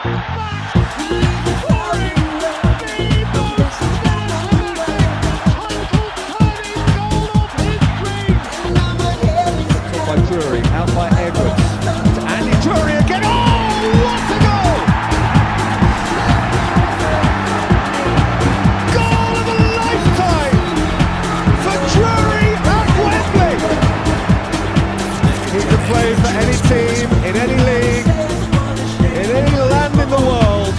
Out by Agro. Andy Jury again. Oh, what a goal! Goal of a lifetime for Jury at Wembley. He could play for any team, in any league, in any land in the world,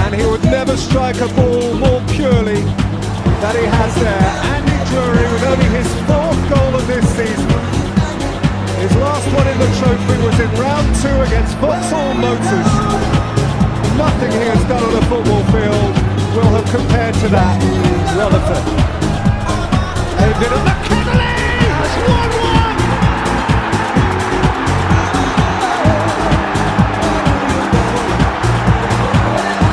and he would never strike a ball more purely than he has there. Andy Jury with only his 4th goal of this season. His last one in the trophy was in round 2 against Vauxhall Motors. Nothing he has done on a football field will have compared to that. Rutherford. Aimed it at the Kennelly! It's 1-1!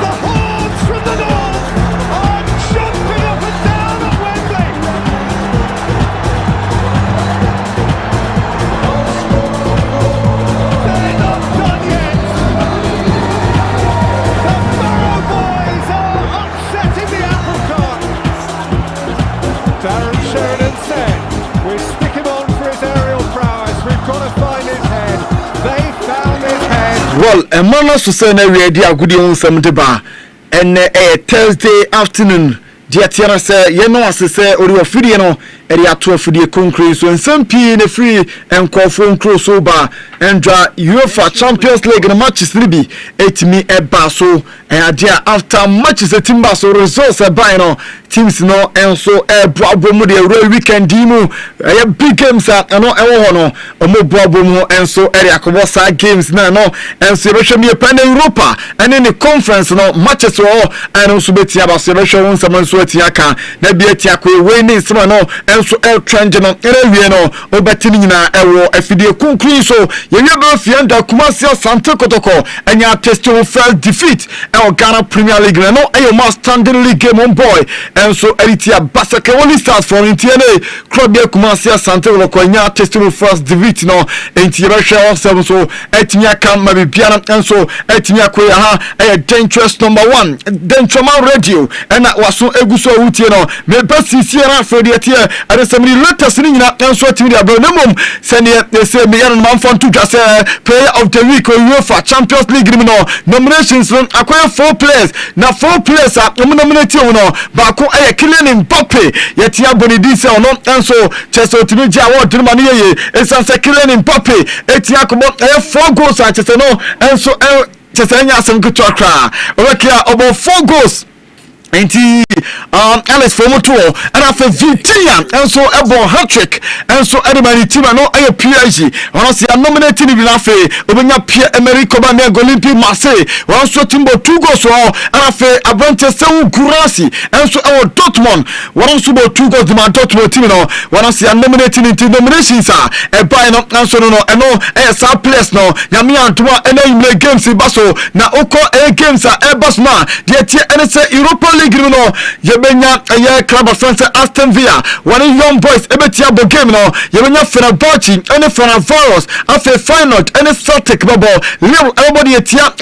The horns from the north are jumping up and down at Wembley! Well, a man so say na we dey agudi on some deba and Thursday afternoon dia tiara say ye no asese ori ofidie no eri ato afidie concrete so nsam pii na free enkofo nkro so ba endra UEFA Champions League na matches ni bi etimi eba so adia after matches etimba so results eba no teams no enso boabo mu de weekend dimu big games no ewo ho no omo boabo mu enso eri akobo sa games na no enso be hwemi pen Europa and in the conference no matches wo and so betia ba so be hwe nsam so atia ka na bi atia ko we ni nsam no enso trend no erewie no obetini nyina ewo afidie kunkun so yewie be fianda Kumasi Asante Kotoko anya testible first defeat e Ghana Premier League no e ma standing league game on boy and so Eritia Basake only starts for Intiane club de Kumasi Asante Kotoko anya testible first defeat no Intiane share seven so etimia kan ma bibia and so etimia ko ha e dangerous number 1 Dentroma radio and waso eguso wutie no me basisi ra afredi atie adesemri latest ni nyina and so etimi dia bronumum sene they say me yan man fon to just player of the week or UEFA Champions League no nominations from acquire 4 players na 4 players are nominated no baako aye Kylian Mbappe yetia bonidi se ono enso chese otimi ji award no mane ye esanse Kylian Mbappe etia kobo aye 4 goals a chese no enso chese anya asem kuto akra obekia obo 4 goals enti Alex FOM-27 and after Vitinha and so ebo hat-trick and so everybody team no aye PSG one see nominated ni bilafe obenya Pierre-Emerick Aubameyang Olympique Marseille one so timbo 2 goals and after Abrante Sewu Kurasi and so our Dortmund one so 2 goals the Dortmund team no one see nominated into nominations e buy no and so no and no sa place no nyame antuma ena games baso na oko games bas na de tie ene say Europa League no yebenya aye club of France Aston Villa one young boys ebetia bo game no yebenya Fenerbahce ene Fenerbahce afa final ene Celtic babo everybody etia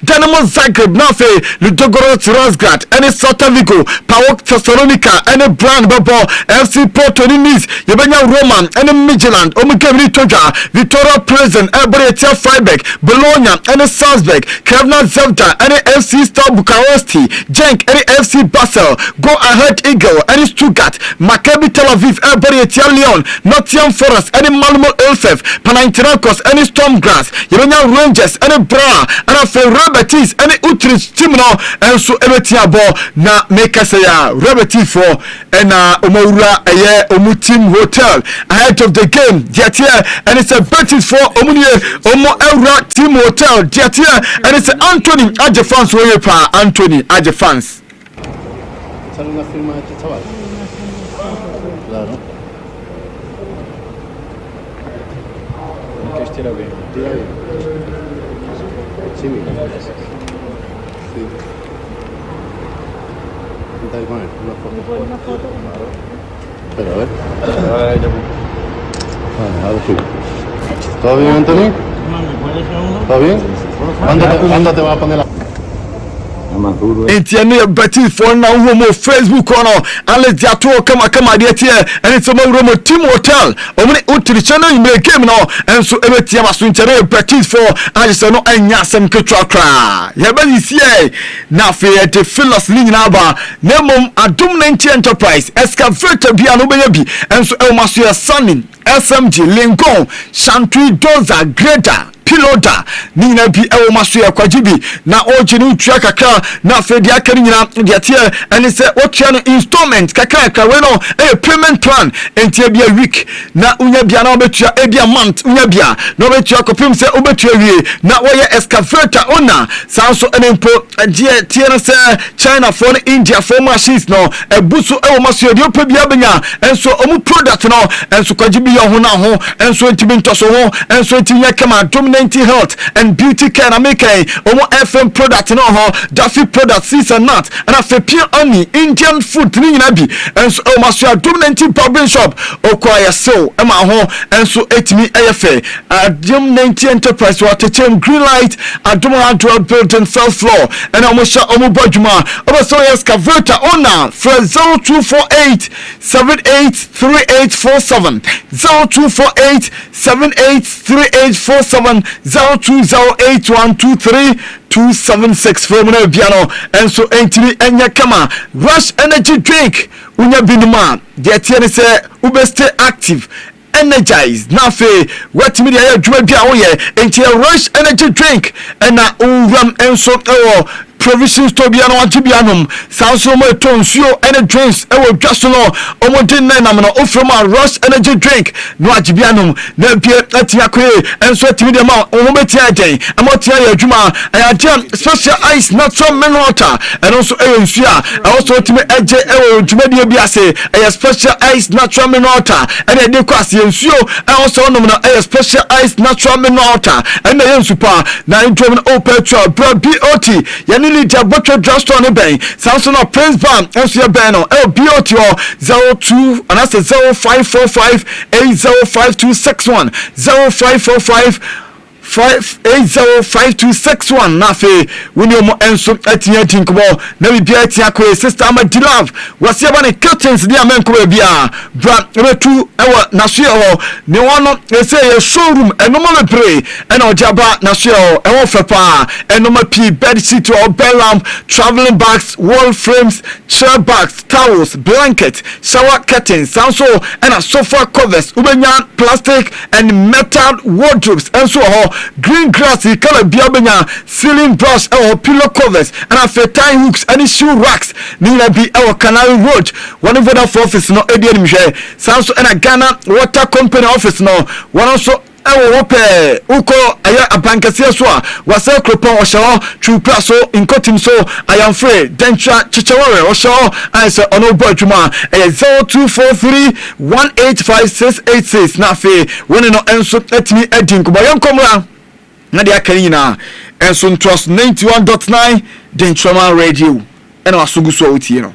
Dynamo Zagreb na fe Ludogorets Razgrad ene Celta Vigo PAOK Thessalonica ene Brand babo FC Porto Nice yebenya Roma ene Midtjylland omukebri toja Victoria Plzen everybody etia Freiburg Bologna ene Salzburg Krasnodar Zavda ene FC Stal Bucharesti Genk ene FC Basel Go Ahead Eagle and Stuttgart Maccabi Tel Aviv everybody etia Lyon Nottingham Forest and Malmo FF Panathinaikos and Stormgrass yebenya Rangers and Bra and for Robertis and Utrecht team no and so ebetia bo na make us Roberti for and Omura aye Omutim Hotel ahead of the game Diatia and it's a betting for Omunie Omo Eura Team Hotel Diatia and it's Anthony Ajefans Wepa Anthony Ajefans. Sale una firma de este chaval. Claro. ¿Qué estira bien? ¿Tira bien? Sí, bien. Sí. Intenta con él, una foto. Claro. Pero a ver. Vale, ahora sí. ¿Todo bien, Anthony? ¿Todo bien? ¿Cuándo te vas a poner la... enti no betting for na wo Facebook ono ale dia to kama de tie ene so ma wuro mo team hotel omni utri channel imre game no enso ebetia maso nchere betting for agise no anya asem ketwa kra ye ba sie na fe de philos ni nyina ba na mom adom 90 enterprise excavator bia no benya bi enso e maso ye sunning SMG Lincoln Chantry Doza Greater Piloda nina bi ewo maso ya kwajibi na ojini utua kakra na afedi akari nyina de atie ene se otua no installment kakra we no payment plan entie bia week na unya bia na obetua bia month unya bia na obetua kopim se obetua wie na wo ye excavator owner sanso ene mpo die tie no se China for India for machines no ebusu ewo maso ya de opa bia benya enso omu product no enso kwajibi yo ho na ho enso ntimi ntoso ho enso ntimi kama dominating health and beauty care na make omo FM product no ho Daffy product season nut and afepia only Indian food ni nyina bi enso o maso dominating barber shop okwaya so ema ho enso etimi eyefe Adom 90 enterprise water chain green light Adom hardware building first floor and omo sha omo bodjuma omo so excavator owner for 0248 783847 0248 783847 0208123276 from na biano enso entimi enya kama rush energy drink unya binuma de tie se ube stay active energized na fe watimi de ya djuma bia wo ye enti rush energy drink na uram enso ewo provisions to be an antibianum sanso mo tonsuo ene drinks e wo dwaso no omodin na nam no ofroma rush energy drink no agibianum na bia atia kwe enso atimi de ma omobeti agen amotia ya adwuma ayade special ice natural mineral water and also e nsua also atimi age e wo dwuma de bia se e special ice natural mineral water and de kwase nsuo also no no e special ice natural mineral water and e nsupa na intro no petrol BOT yani Lydia Butcher Drugstore ne ben Samson of Prince Bam enso ben no BOT 02 and that's 0545 805261 0545 5805261 na fe woni omo enso atia tinkobo na bibia atia ko sister Amadilove wase ba ne curtains dia menko bia bra retu ewo na so ho ne wono ese ye showroom enoma mebre ena ojaba na so ho ewo fepa enoma p bed sheet or bed lamp traveling bags wall frames chair bags towels blanket shower curtains sanso ena sofa covers ubenya plastic and metal wardrobes enso ho green grass color biabenya ceiling brush or pillow covers and afetai hooks and shoe racks nina bi our Canal Road one of the office no edian mhwe sanso and a Ghana Water Company office no one also ewo wope uko aya abankase so a wase kropon ohyewo twupra so inkotim so I am free dentra chichewore ohyewo answer ono bodwuma 0243185686 na fe woni no enso atimi adin kubo yenkomra na dia kan nyina enso trust 91.9 dentrama radio ena wasugu so otie no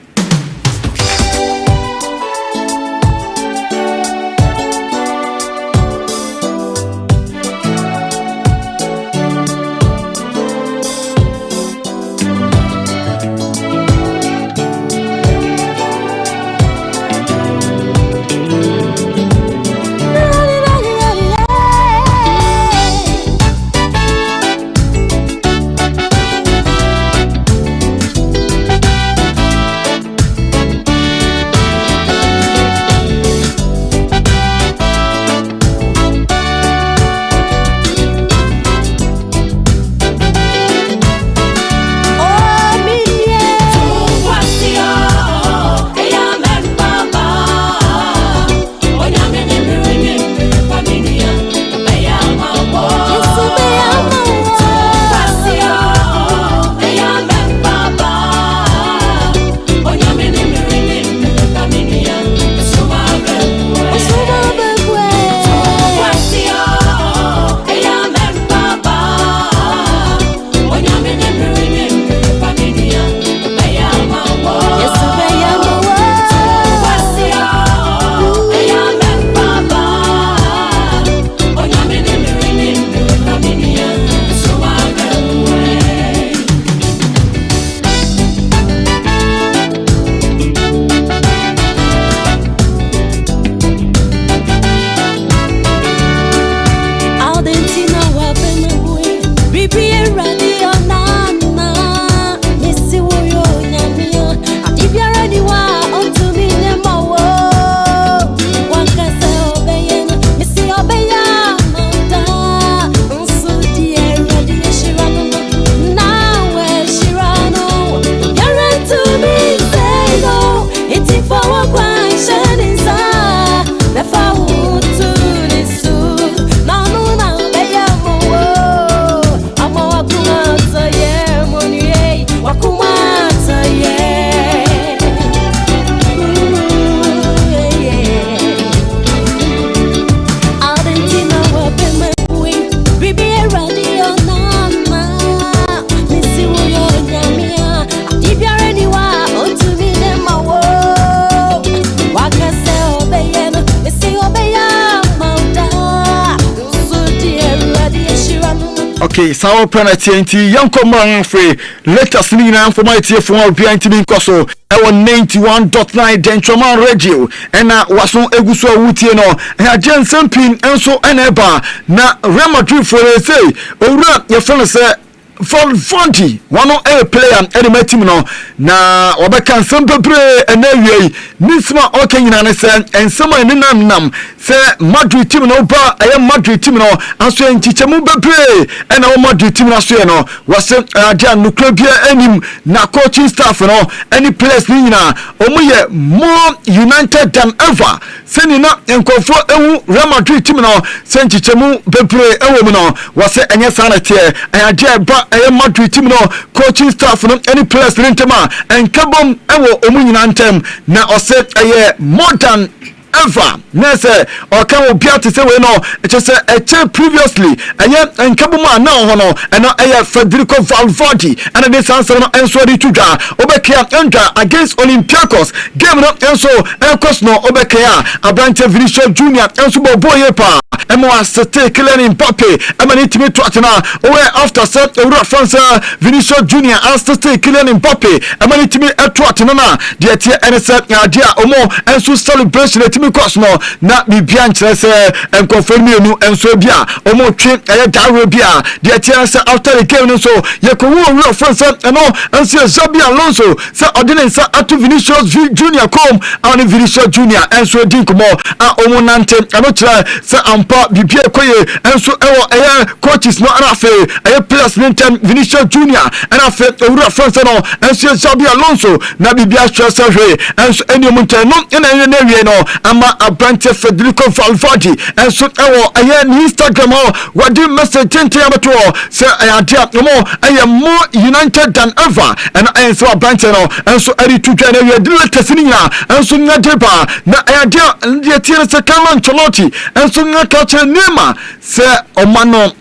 okay sawo penalty enti yanko man free latest ni na information for obi antimi nkoso ewo 91.9 Dentroman Radio ena waso eguso awutie no agent sampin enso eneba na Real Madrid for say owura ye fun say for Fonty one a player any my team no na obeka nsem bebre enawie nisma okay nyina ne se ensema ni nam se Madrid team no ba Madrid team no aso enchichemu bebre ena Madrid team no so no wase adia nukla bia enim na coaching staff no any players ni nyina omuye more united than ever se ni na enkofo ewu Real Madrid team no se enchichemu bebre ewo mu no wase enye sanete adia ba Madrid team no coaching staff no any players rentema and kabom ewo omunyina ntem na ose more than ever na say o kan obi ate say we no e say previously and kaboma na ho no and Federico Valverde and this answer no enso di tudwa obekia enter against Olympiacos game no enso enkos no obekia Abrante Vinicius Junior enso boye pa emo asete Kylian Mbappe emani timi to atena after set France Vinicius Junior asete Kylian Mbappe emani timi eto atena na de tie ense dia omo enso celebration timi kos no na bibia nkyere se enkonfirm enu enso bia omo twe dawe bia de tie ense after the game no so yekowo France eno enso Xabi Alonso se ordinance atu Vinicius Junior com and Vinicius Junior enso dinkomo a omo nante eno kire se ampa bibia koye enso ewo coaches no arafe players nintem Vinicius Junior and afe owura France no enso Xabi Alonso na bibia stress hwe enso eni omonte no ena na wie no ama Abrante Federico Valverde enso ewo ni Instagram wadi message tente abeto se adia no more united than ever and enso Abrante no enso eri tudwa na wie latest ni na enso nyadeba na adia de tie se Carlo Ancelotti enso nyakache Neymar se omano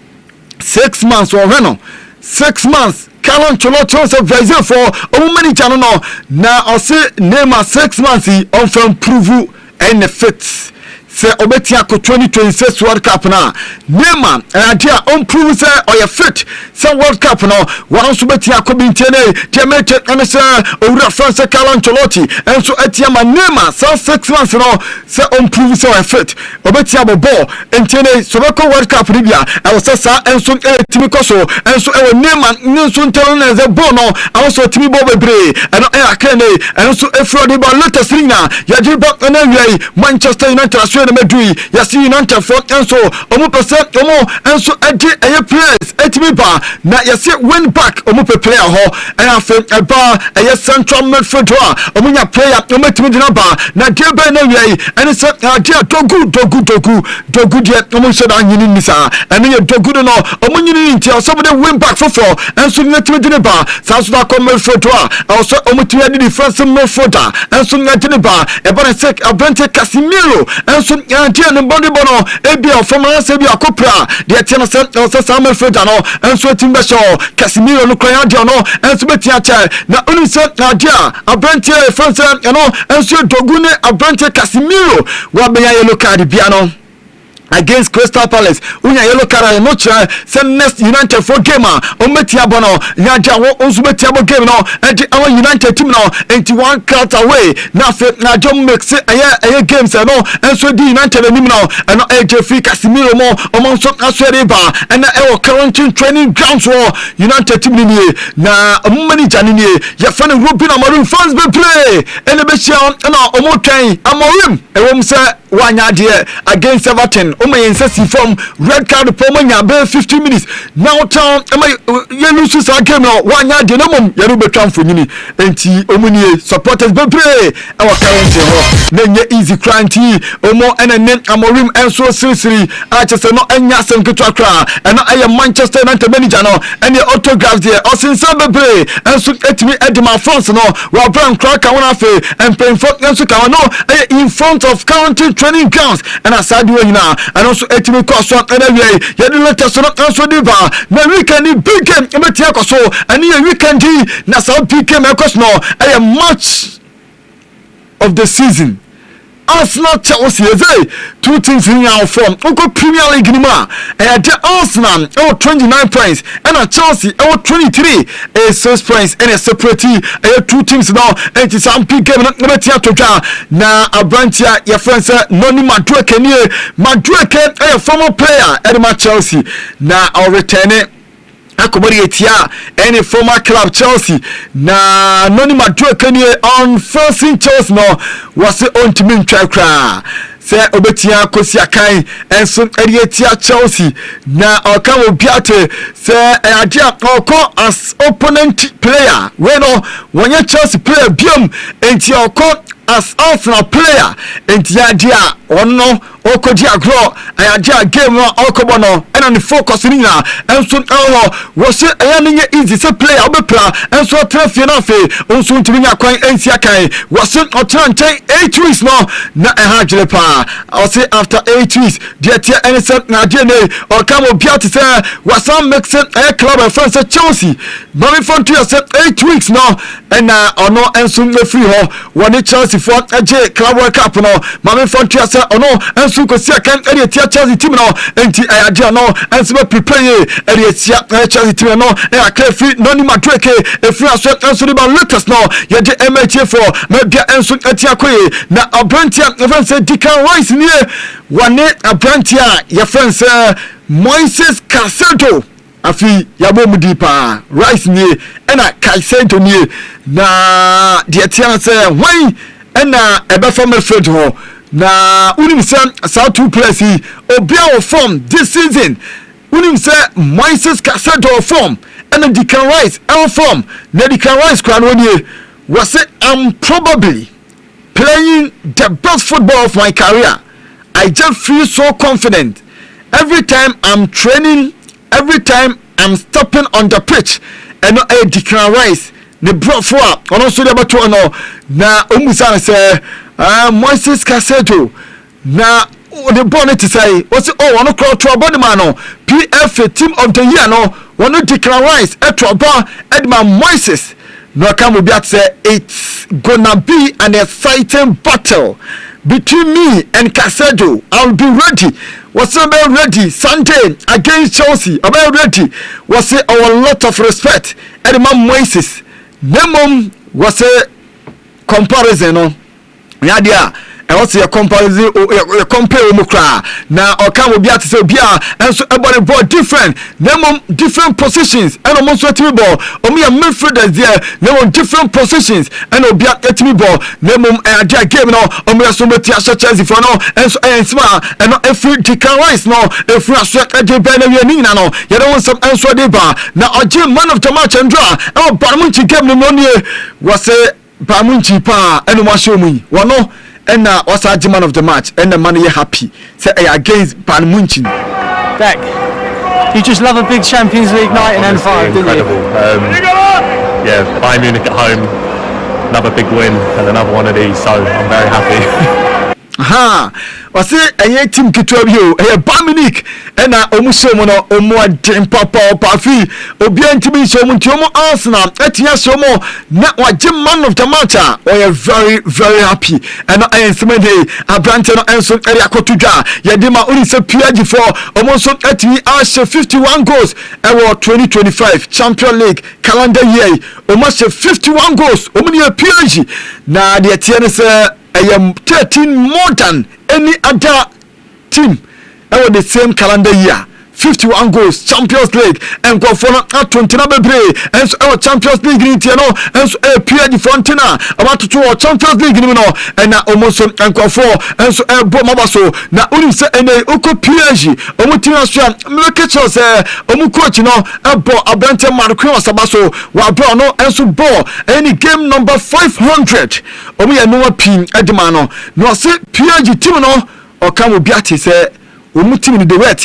6 months or no 6 months Carlo Ancelotti was a Brazil for many channel no na o se Neymar 6 months on from prove and fits se obetia ko 2026 World Cup na Neymar adia on prove se o fit se World Cup no wan so betia ko bintene temete anese owura France Carlo Ancelotti enso atia ma Neymar so 6 months no se on prove se o fit obetia bobo entene so be ko World Cup ribia e wo se sa enso timi ko so enso e wo Neymar nso ntelo na ze bo no awo timi bo bebre eno akane enso efrodi ba latest ringa ya jiba na wi Manchester United na medui yasi United for enso omo pese omo enso edi players etimi ba na yasi win back omo player ho afa eba central midfielder omo nya player omo etimi dina ba na de ba na wi ene se dia dogu dia omo se da nyini misa ene ye dogu no omo nyini nti so be win back for enso nya etimi dina ba sa so da come midfielder also omo timi di defense midfielder enso nya dina ba eba na se Abrante Casemiro enso dia ne body bono ebia former se bia kopra de tie no se Samuel Feda no enso timbe show Casemiro no kran dia no enso betia cha na onu se dia Abrante France no enso dogu ne Abrante Casemiro wa benya yellow card bia no against Crystal Palace unya yellow card no cha se next United for game o metia bono nya dia wo onso metia bo game no enti our United team no enti one cut away na fe na jom mix aye games no enso di United anim no eno free Casemiro mo omonso aswere ba ena ewo current training grounds wo United team ni na manager ni ya fa ne Robin Amorim fans be play ene be shia na omotwan Amorim ewo mse wanya de against Everton omayense from red card pomanya be 50 minutes now town ye lose sa game no wanya de namum ye rubetwan fonyini enti omunie supporters be play our current ho na nye easy cranty omo enen Amorim enso siri achese no anya sem ketwakra eno aye Manchester United manager no ene autograph there osinsa be play enso etimi edema France no wa brand crack wona fe and playing for enso ka no in front of county training grounds and aside we na and also etimi course and away ye the latest no enso diva na weekend big game emetia koso and ye weekend na so big game ekos no match of the season Arsenal Chelsea two teams in our form. Uncle Premier League Nima and Arsenal 29 points and Chelsea 23 6 points and a separate two teams now and it's some big game na Abrantia your friends Noni Madueke a former player at Chelsea na our return Akobori etia any former club Chelsea na Noni Madueke on first in Chelsea no was on to me try say obetia kosi akan enso etia Chelsea na okan obiate say adia oko as opponent player we no wonye Chelsea player biom enti oko as Arsenal player enti adia ono okodi Agro adia game no okobo no and the focus ni na enso wo se eya easy say player obepla enso trafie na fe onso ntimi nya kwan enti akan wo se otanten 8 weeks no na ehagile pa I say after 8 weeks the tia anything na dey or come obiate say was some mixing a club of France Chelsea money from 8 weeks no and ono enso free ho one Chelsea for a club world cup no money from say ono enso ko sia kan area tia Chelsea team no enti adia no enso be prepare area tia Chelsea team no e a free Noni Madueke e free aso enso the latest no ye dey MHA for maybe enso tia koye na Abrantia even say Declan Rice ni wane Abrantia your friends Moises Caicedo afi yabo mudipa Rice ni ena Caicedo ni na de tia say when ena ebe from midfield ho na unim say South two players obia o form this season unim say Moises Caicedo form ena Declan Rice form na Declan Rice kwan woni was say I'm probably playing the best football of my career. I just feel so confident every time I'm training, every time I'm stepping on the pitch. And I Declan Rice the brought for up on also the baton na umusa say Moises Caicedo na the bonnet to say what's one crowd to a body man PF team of the year no one Declan Rice at Edmund Moises. No come be say it's gonna be an exciting battle between me and Caicedo. I'll be ready. Was about ready Sunday against Chelsea. About ready. Was a lot of respect. Edmund Moises. Nemom was a comparison. No, yeah. And also a comparison, compare Mukra. Now, or come will be at so bia, and so about ball different, name different positions, and almost a team ball, or me a midfielder there, name different positions, and will be at a team ball, name a game now, or me a somebody as such as if I know, and so and smart, and not every Declan Rice now, if we are sweat at the Benavina, no, you don't want some answer deba. Now, a gym man of the match and draw, and Barmunchi game the money was a Barmunchi pa, and Washumi, one no. And now, also the man of the match, and the money happy. Say against Bayern Munich. Beck, you just love a big Champions League night in N5, didn't you? Yeah, Bayern Munich at home, another big win, and another one of these. So I'm very happy. Aha, was it a team Kitobio, a Bayern and a Omusomono, Omo Papa, Pafi, Obian to be so much Arsenal, Etia Somo, not what Jim man of the matter. We are very, very happy. And I am Sunday, a Branton and some area Kotuja, Yadima Unisa Piaji for almost Eti Asha 51 goals, Euro 2025 Champion League calendar year, almost 51 goals, Omnia Piaji. Now the Etienne I am 13 more than any other team over the same calendar year. 51 goals, Champions League, and go for at 20 and so our Champions League in Tiano, and so a period Frontina, about to our Champions League, and now almost and go for, and so a Bomabaso, now only say and a Uko Piaji, Omutina, Mekachos, Omukoch, a bo a Benta Marco Sabaso, while Brono, and so bo any game number 500. Omi and no pin at the mano, no say Piaji Timono, or come Biati say, Umutim in the wet,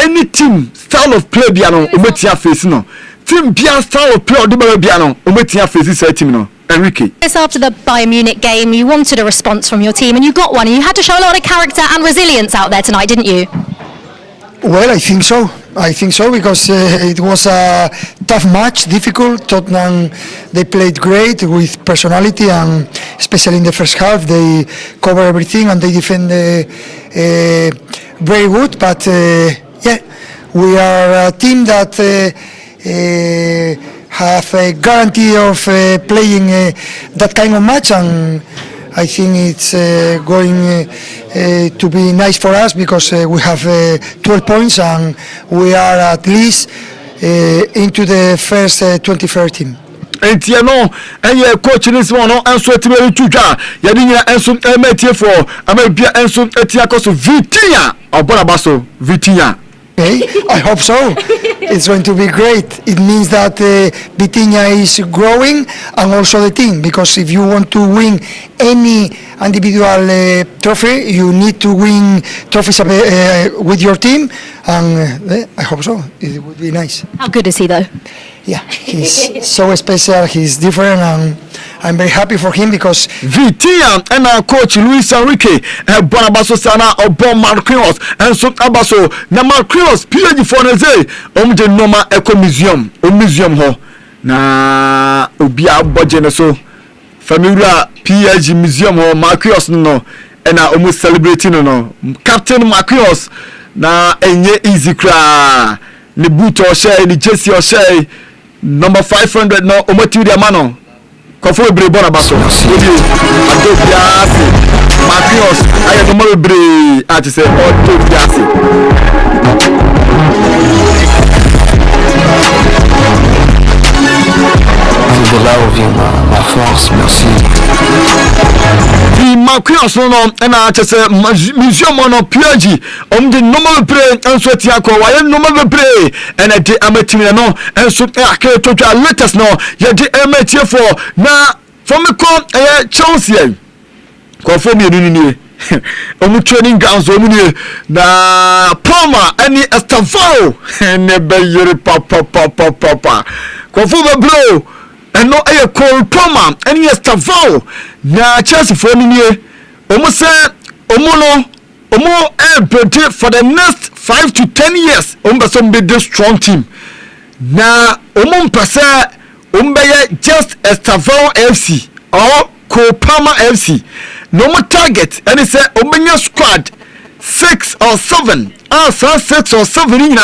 any team style of play biano ometia face no team bia style of play odebere biano ometia face say team no Enrique. After the Bayern Munich game you wanted a response from your team and you got one and you had to show a lot of character and resilience out there tonight, didn't you? Well, I think so because it was a tough match, difficult. Tottenham, they played great with personality and especially in the first half. They cover everything and they defend very good. But we are a team that have a guarantee of playing that kind of match, and I think it's going to be nice for us because we have 12 points and we are at least into the first 23rd team. Enti no eye coach ni so no enso etime twudwa ye de nyina enso ematie for amabia enso etia koso Vitinha oborabaso Vitinha. Okay, I hope so. It's going to be great. It means that Vitinha is growing and also the team, because if you want to win any individual trophy, you need to win trophies with your team, and I hope so. It would be nice. How good is he though? Yeah, he's so special, he's different, and I'm very happy for him because Vitinha and our coach Luis Enrique Bonabaso Sana Obon Marquinhos and so Abaso na Marquinhos PG for Neze de Noma Eco Museum ho na obia budget so familiar PG Museum ho Marquinhos no and almost celebrating no Captain Marquinhos na enye easy cra ni boot or share ni jersey or share number 500 no omoti dia mano Kofo bre Bonabaso odi adobiase Marquinhos aye no mo bre ati se adobiase Vous de là où vient ma force, merci. Di Marquinhos no na ati se museum no PG de normal bre enso tia ko wa ye normal bre ena de amatimi no enso akere totwa latest no ye de amatie for na from me come Chelsea Kofo mi enu ni omu training grounds omu ni na Palma any Estevao ne be yere papa Kofo be bro eno Cole Palma any Estevao na Chelsea for ni omu se omu for the next 5 to 10 years omu be some be this strong team na omu mpese just Estevao FC or Kopama FC. No more target, and it's a squad 6 or 7. 6 or 7 in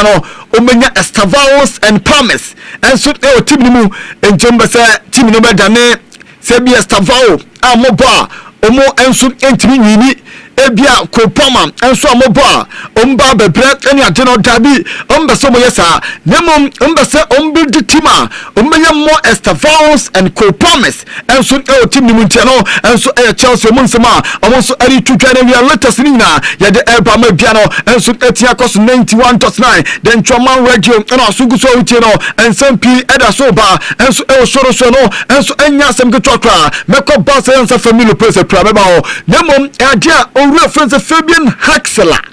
Omenya Estavaos and Palmas. And so they were team nimu and Jumba team number Dane Sebi Estavao, Amoba, Omo Ensu Entini. Ebia Kopama enso amoba omba bebre eni ageno dabi ombeso moyesa nemom ombese ombuild teama omenya more Estavaos and Kopamas enso team nimu ntiano enso Chelsea omonsema omonso ari twtwa na we latest nina ya de elba ma bia no enso etia cost 91.9 then Choman radio na asuguso utie no ensampi eda so ba enso soro so no enso enya sem ketwakra meko boss enso family place pra meba ho nemom adia reference Fabian Haxela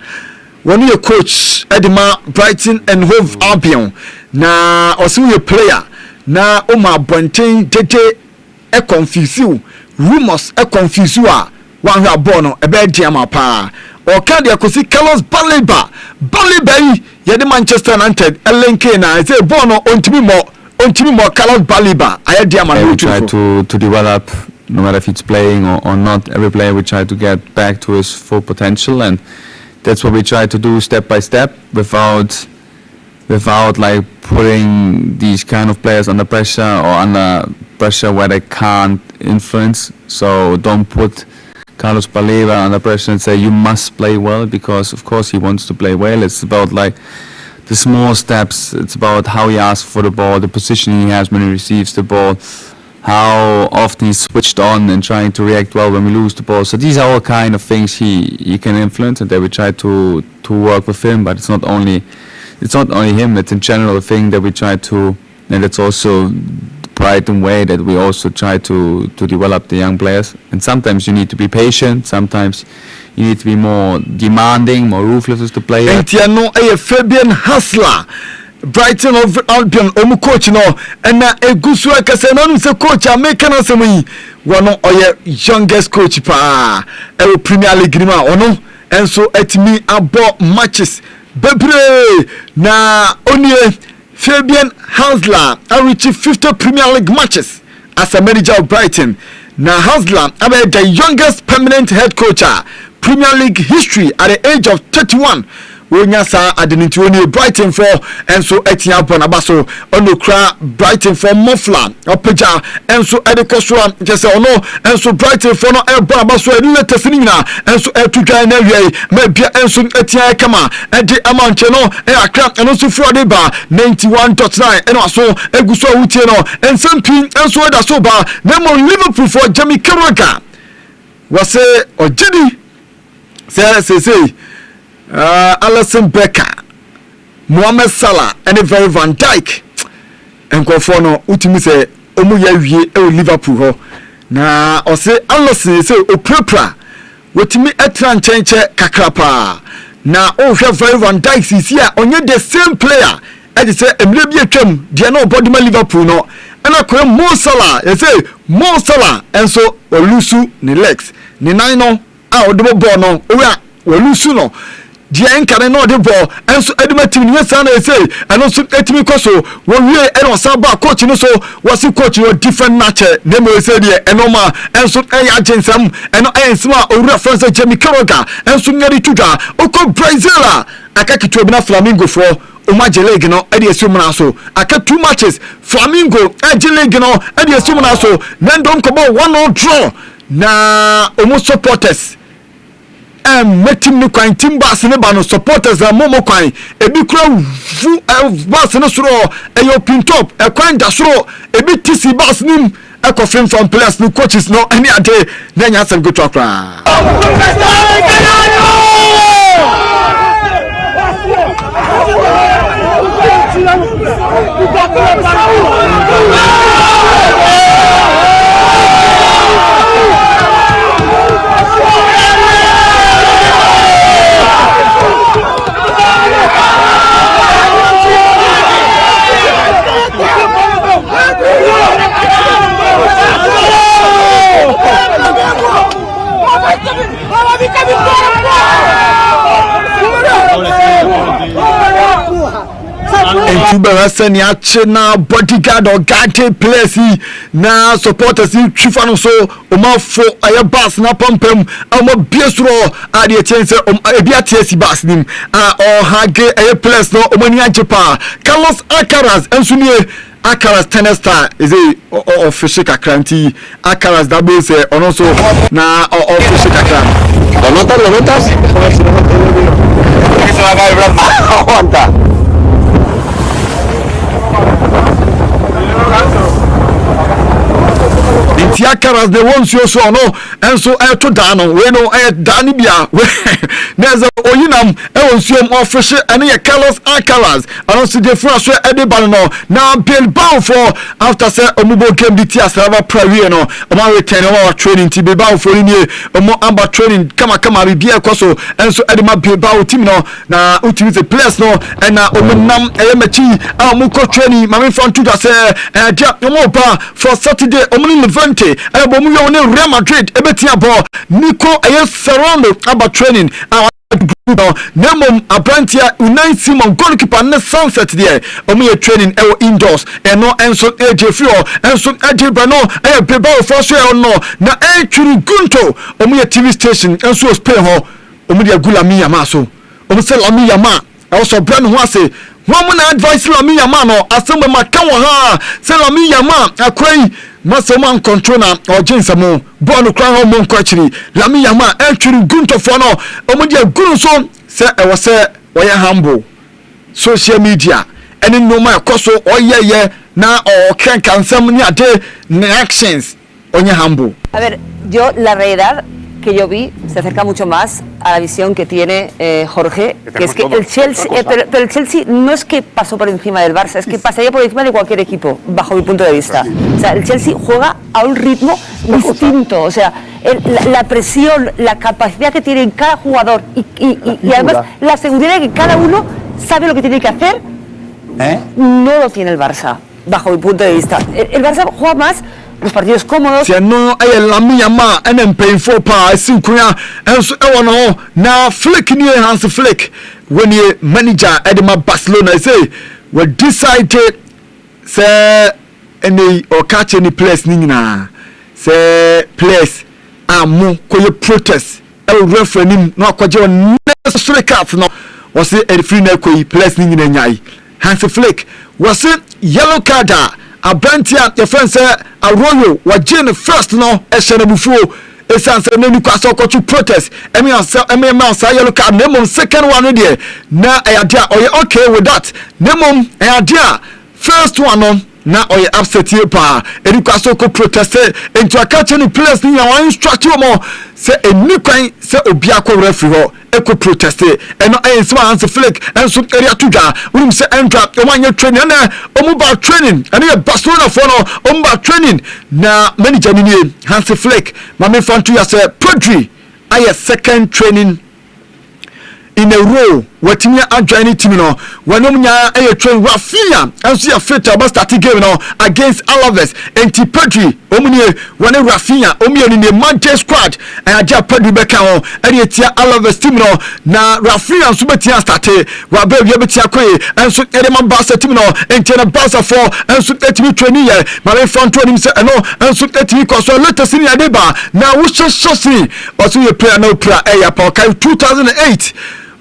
when you coach Edema Brighton and Hove Albion na also your player na Oma Bontain tete e confuse you rumors e confuse you a wan hwa bono e be diama pa o ka de akosi Carlos Baleba ye de Manchester United elenke na say bono ontimi mo Carlos Baleba aye diama no try to develop. No matter if it's playing or not, every player we try to get back to his full potential, and that's what we try to do step by step without like putting these kind of players under pressure or under pressure where they can't influence. So don't put Carlos Baleba under pressure and say you must play well, because of course he wants to play well. It's about like the small steps. It's about how he asks for the ball, the position he has when he receives the ball, how often he's switched on and trying to react well when we lose the ball. So these are all kind of things he can influence, and that we try to work with him. But it's not only him, it's in general a thing that we try to, and it's also the Brighton way that we also try to develop the young players. And sometimes you need to be patient, sometimes you need to be more demanding, more ruthless as the player. Entiano Fabian Haxela Brighton of Albion omu coach no na egusu akase na se coach American asemi wono oye youngest coach pa e Premier League ma ono enso etimi abo matches bebre na onie Fabian Haxela reach 50 Premier League matches as a manager of Brighton na Haslam abe the youngest permanent head coach Premier League history at the age of 31. Wonya sa adeniti woni Brighton for enso etia upon abaso ono kra Brighton for Mofla opeja enso edekoswa jese ono enso Brighton for no ebo abaso eni latest ni na enso etudwan na wie ma bia enso etia kama edi amanche no akra eno so frode ba 91.9 eno aso eguso wutie no ensampi enso eda so ba nemo Liverpool for Jamie Carragher wase ojidi say Alisson Becker, Mohamed Salah, and a very Van Dijk. And Kofono, Utimi say, Omuya Liverpool ho. Na or say Alisson say Opera. Wetimi Etran Chenche Kakrapa. Na very Van Dijk is here on the same player. And they say Emilio Chem, they no body Liverpool no. And I call Mo Salah, they say Mo Salah, and so Olusu ni legs. Ni nino, double ball no, Olusu no. The anchor no the ball and so edema team yes and say and also etimi koso we and saba coach no so was coach no different nature name we say there enoma and so agensam and ensma o reference Jamie Carragher and so nyari tuda oko Brazil akaki to na Flamingo for Omaje league no e dey assume na so aka 2 matches Flamingo Agile league no e dey assume na so then don come 1-1 draw na almost supporters meeting no kwan team bas ne ba no supporters momo kwan ebi kura vu bas no soro eyo pin top e kwan da soro ebi tc bas nim e ko film from players no coaches no any ade na nya sem go to akra Send ya na bodyguard or guard place na supporters chifa no so o fo aye bus na pompem o biesro a de chense ebi atiesi bus nim or hage aye place no o mani ajepa Carlos Alcaraz ensunie Alcaraz tennis star is a official kakranti Alcaraz double say ono so na official kakran lo notas eso va a caer aguanta. Alcaraz the ones you so no and so to dano we no dani bia we neza oyinam e wonsuom official ene ye Carlos Alcaraz and also the first so e de ban no na Bilbao for after say omubo game di tia server prawie no o return o training ti Bilbao for ni o amba training kama bia kwaso and so e de ma Bilbao team no na ultimate the players no and na omunam e machi amuko training mami front to say dia o ba for Saturday omuni Levante ebomu yo ne Real Madrid ebetia ball Nico Serrano aba training Nemom Abrantia Unai Simon goalkeeper ne Sunset there omu training indoors eno enso ejefio enso ejebano Bilbao for so no na churi gunto omu TV station enso Spain ho omu dia Gulami Yama so omu se Lami Yama also brand ho ase one na advice Lami Yama no asembe maka wo ha se Lami Yama akwai Masoman control na ojinsamo ball kran ho mon kwachiri Lami Yama entry gunto for no omudi agunu so se e wo se wo ya humble social media eni no ma ekoso oyeye na o kansam ni ade actions onye humble. A ver, yo la realidad que yo vi se acerca mucho más a la visión que tiene Jorge, que es que el Chelsea, pero el Chelsea no es que pasó por encima del Barça, es que pasaría por encima de cualquier equipo, bajo mi punto de vista. O sea, el Chelsea juega a un ritmo distinto, o sea, la presión, la capacidad que tiene cada jugador y además la seguridad de que cada uno sabe lo que tiene que hacer, no lo tiene el Barça, bajo mi punto de vista. El Barça juega más los partidos cómodos. Si no hay la mía ma en painful pa sinkuya enso e wono na flick ni Hans Flick when you manager Edema Barcelona say we decided say any or catch any place ni na say players amu koye protest e referee nim no akwaje on necessary cards no was it free na koyi players ni nyina nyai Hansi Flick was it yellow card Abrantia your friend say Arroyo waje ne first no e hye before esanse na ni kwaso ko protest emi ansa yellow card na second one there na ayade oye okay with that na ayade first one no na oye upset here pa eni kwaso ko protest into a catch any place ni yan instruction mo say eni kwan say obi akọ referee ho eko protest eno enso Hansi Flick enso area tuga unim say entra omanye training na omuba training ene Barcelona for no omuba training na manager ni Hansi Flick mame fantu ya say Pedri aye second training in a row watimi adwane team no wanom nya aye train Rafinha enso ya fit about starting game no against Alaves enti Pedri omunie wane Rafinha omieni ne Manchester squad aja Pedri beka ho ene etia Alaves team no na Rafinha nso betia start wa ba bia betia koye enso ene man Barca team no enti na Barca for enso etimi training ye ma me front nim se eno enso etimi ko so latest ni adeba na wo shosi oso ye player na player eya pa kai 2008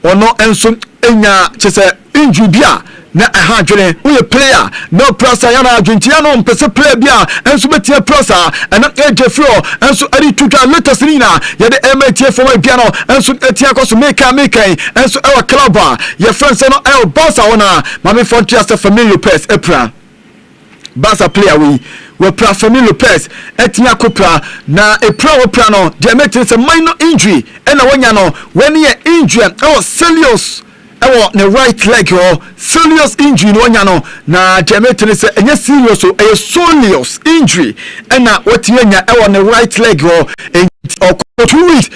ono enso enya chese injury bia na aha dwene we player no pressure yana adwintia no mpese player bia enso betia pressure ena ejefro enso ari tuta latest ni na ye de MTA for bia no enso etia ko so make enso our club your friends no el Barca ona mame fonti as familiar press epra Barca player we pra Family Lopez etia kopra na epra opra no de make a minor injury ena wanya no when ye injury serious ne right leg serious injury no wanya no na de make say enye serious serious injury ena wotinya ne right leg or 2 weeks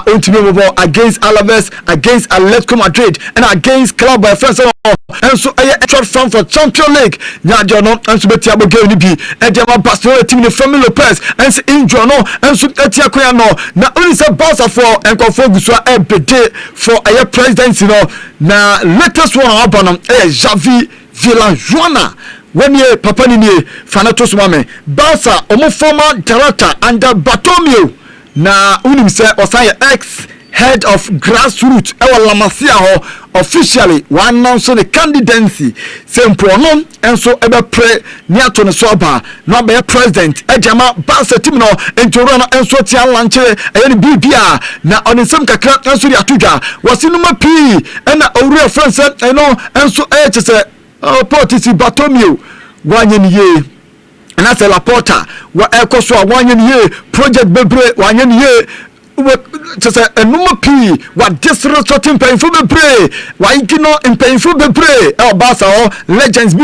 ultimately against Alaves, against Atletico Madrid, and against Club by France. And so I actually from for Champions League. Now they are not and so better about game be and they are Barcelona team the Family Lopez and so injury no and so etia koya no. Now only say Barca for and confirm so every day for a presidency no. Now latest one happen Xavi Villajuana. When ye papa ni Fanatos mame Barca omo former director under Bartomeu na unim se osaye ex head of grassroots ewa La Masia ho officially one announce the candidacy sempo no enso ebe pre ni ato ne soba no be president ejama Barca team no entoro no enso tia lanche eye ni bibia na onisem kakra enso ri atudwa wasinuma pi na owura France eno enso chese politisi Bartomeu wanye ni ye na se la porta wa ekoso wanye ni ye project bebre wanye ni ye chese enuma pi wa disrespecting painful bebre wa igino painful bebre Barca legends bi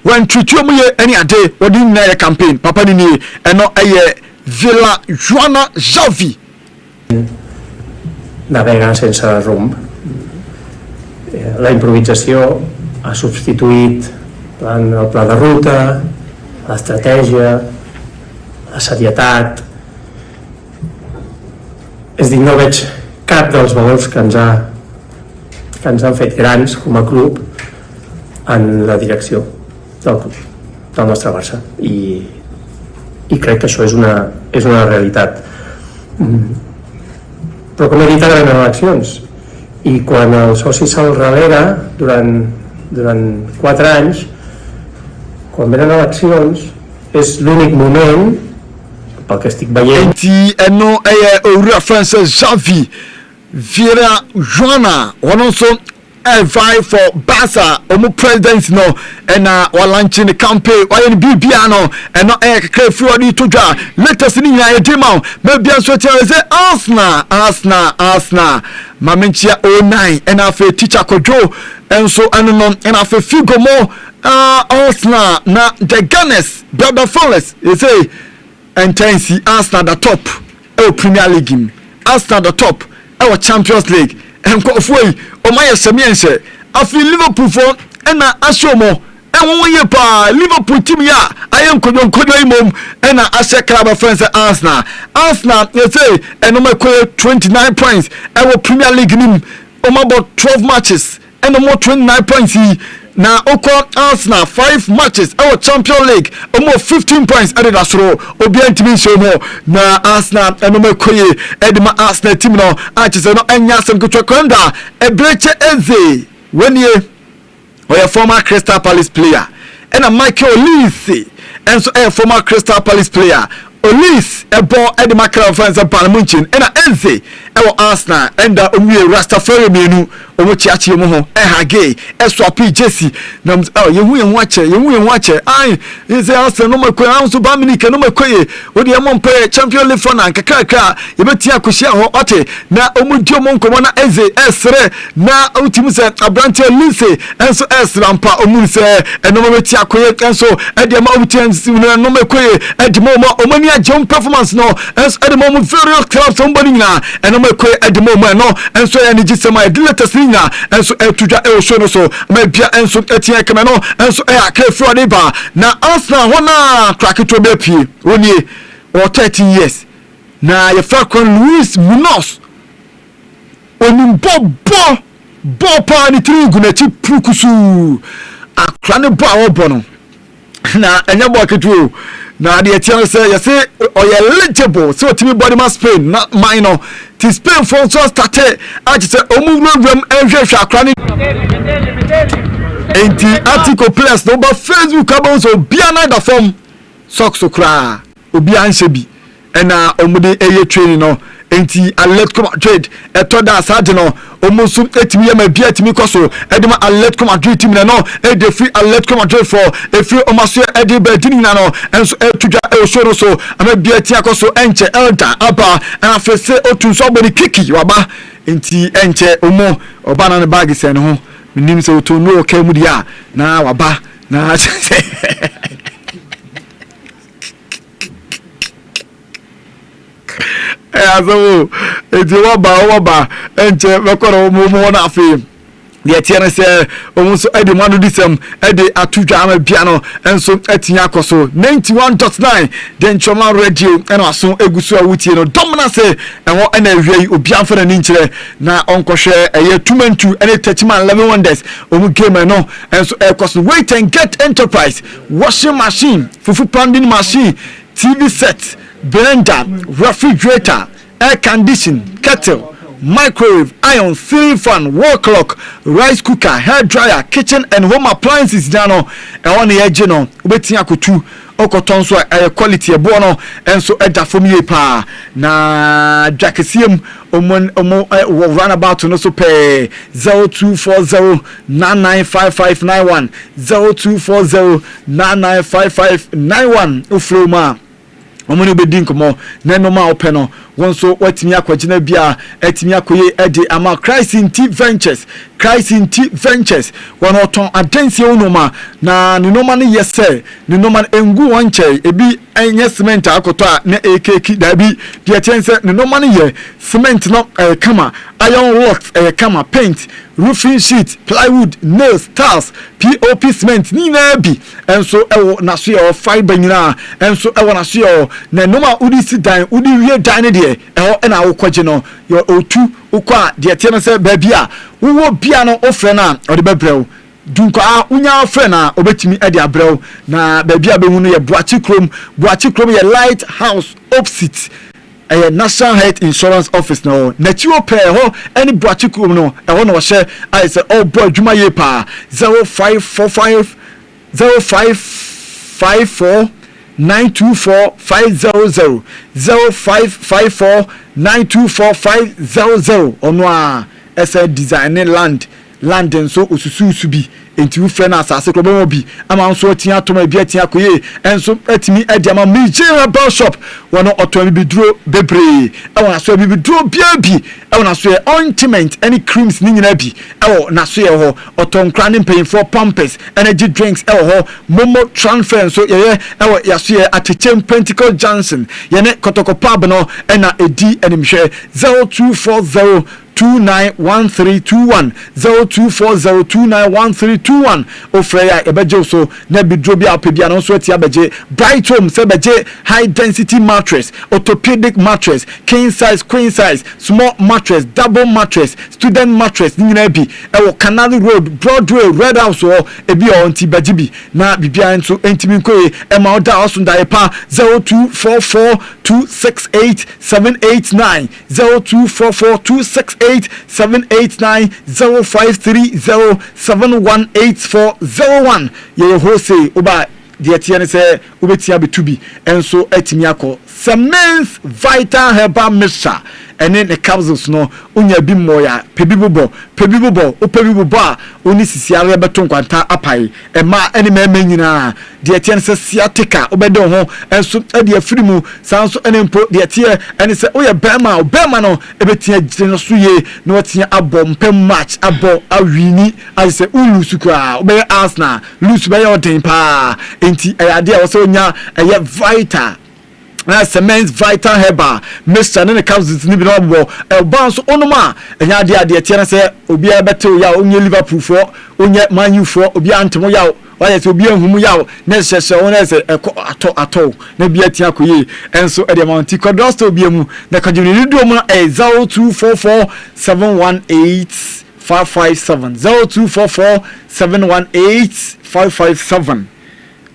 when treat mu ye any ade wodi na ye campaign papa ni eno eye Villajuana Xavi navega sense rumb. La improvisació ha substituït el pla de ruta, l'estratègia, la serietat. És a dir, no veig cap dels valors que ens han fet grans com a club en la direcció del nostre Barça. I crec que això és una realitat. Però com he dit, ara venen eleccions. I quan el soci se'l revera durant 4 anys, quan venen eleccions, és l'únic moment pel que estic veient. Enti eno owura France Xavi Villajuana also vie for Barca omo president no ena launching the campaign why in bibia no eno kakra fi odi todwa latest ni nyina edema maybe so tell say Arsenal mamenchia 09 ena afa teacher kojo enso eno no ena afa figo mo Arsenal na the Gunners brother Forest you say intense Arsenal the top Premier League Arsenal the top our Champions League enko foi o maye semiense afi Liverpool for na ashomo enwo ye pa Liverpool team ya ayen kodon imom na ase club friends Arsenal you say eno make 29 points our Premier League nim o about 12 matches and more 29 points na oko Arsenal 5 matches our Champions League almost 15 points added asro obi antimi show mo na Arsenal enoma koye edima Arsenal team no achese no anya asem kotwa kwanda ebreche eze wenie oya former Crystal Palace player and a Michael Olise and so a former Crystal Palace player Olise ebo edima Crystal Palace Palmunchin and a eze ewo Arsenal and owie Rastafari menu omo chiachi mo ho hage swap Jesse na yehu wache ai is Arsenal no makoye anso ba minike no makoye odi emo mpe Champions League for na kakaka yebeti akohia ho ote na omo di omo nkomo na eze esre na ultimu se Abrante Olise enso esra mpa omu se eno meti akoye enso edi ma obuti no makoye edi mo omani agem performance no enso edi mo various clubs somebody na eno makoye edi mo no enso ya ni gisema latest na enso etuja show no so ma bia enso etia kema no enso akefro de ba na Arsenal hona crack to be pie oni or 13 years na ye Falcon Luis Munoz oni bo pa ni trigu na chi prukusu akra ne bo awobo no na enya bo aketu na de etia say say oye eligible so timi body ma Spain na minor ti Spain for so started achise omugrom ehwehwe akra ne enti article players no ba Facebook abon so bia na da form socks okra obi anhye bi ena omude eye training no enti Atletico Madrid etoda asade no omusu etimi ya mabia etimi koso edema Atletico Madrid team na no e de free Atletico Madrid for e free omaso e de bedini na no enso etuja e show no so amabia tia koso enche elder aba and afese otunso body kiki waba enti enche omo obana ne bag se ne ho minim se otonu o ka mu dia na waba na azo edi waba enche mekoro mo na afi de tiene se omuso edi manu disem edi atudwa ama bia no enso etinya akoso 91.9 den choma radio eno aso egusu awutie no dominance enwo ena hwei obi amfana ni nkire na onkohwe eye tumantu ene techman 11 wonders omu game no enso ekoso wait and get enterprise washing machine fufu pounding machine TV set blender refrigerator air condition kettle microwave iron ceiling fan wall clock rice cooker hair dryer kitchen and home appliances dano e won ye je no obeti akotu okoton so quality ebo no enso eda fomie pa na jakesiem omo run about no so pay 0240995591 0240995591 ufroma omuni bedin komo na no ma openo wonso watimi akwagina bia atimi akoye ede ama Christ in T Ventures wono ton adansi onoma na ni noma ne yese ni noma engu wonche ebi enye cement akoto a na ekeki dabi de tense ni noma ne ye cement no kama iron works kama paint roofing sheet plywood nails tiles POP cement ni na bi enso ewo na so ye fiber nyina enso ewo na so ye na noma udi si dan udi wie dan ne de ewo na wo kwaje no yo otu ukwa de tiene se ba bia wo bia no ofre na ode bebrɛw dunko a unya ofre na obetimi ade abrɛw na ba bia behunu ye Boachi Krom ye light house opposite National Health Insurance Office no na chiwo pay ho any Boachi Krom no e ho no hye I say oh boy dwuma ye pa 0545 0554 924 0554 924 500 ono a esa designing land enso osusu bi enti ufre na asase kro bo bi ama nso tia atoma bi atia koye enso atimi adi ama Mijera Bell Shop wono otomi bi duro bebre e wona so bi duro bia bi e wona so ointment any creams ni nyina bi e wona so ye ho oton kra ne paying for pampers energy drinks e ho momo transfer so ye e ya so ye atechem Pentacle Johnson ye ne kotoko pub no e na edi enimhwe 0240 291321 0240291321 ofreya ebeje so na bidro bia opebia no so atia beje bright home se beje high density mattress, orthopedic mattress, king size, queen size, small mattress, double mattress, student mattress ni nyina bi e Canal Road, Broadway, Red House or ebi o nti beje bi na bibia nso entimi nkoe e ma oda osunda e pa 0244268789 0244268789 0530718401 ye hose oba de tie ne se obetia betubi enso atimi akọ Semens Vital Herbal Mixture ene ne capsules no onya bi moya pebibubo a oni sisiare beton kwanta apai e ma ene ma nyina de tie ne se sciatica obede ho enso de afiri mu sanso ene mpo de tie ene se oya bema no ebetia gire no so ye no watia abom pem match abo awini ase ulusu kwa obe Arsenal lusu be yoden pa enti ade a wo se onya eye vital Semens Vital Herbal Mr. Nene capsules ni bi no bo bounce onoma enya ade tie na se obi a beto ya onye Liverpool for onye Man U for obi antemo ya why so obi anhumu ya na hyehyɛ won se ato na bi atia koyi enso e de monti kodrosto obi mu na kagimni ni do mu na 0244718557 0244718557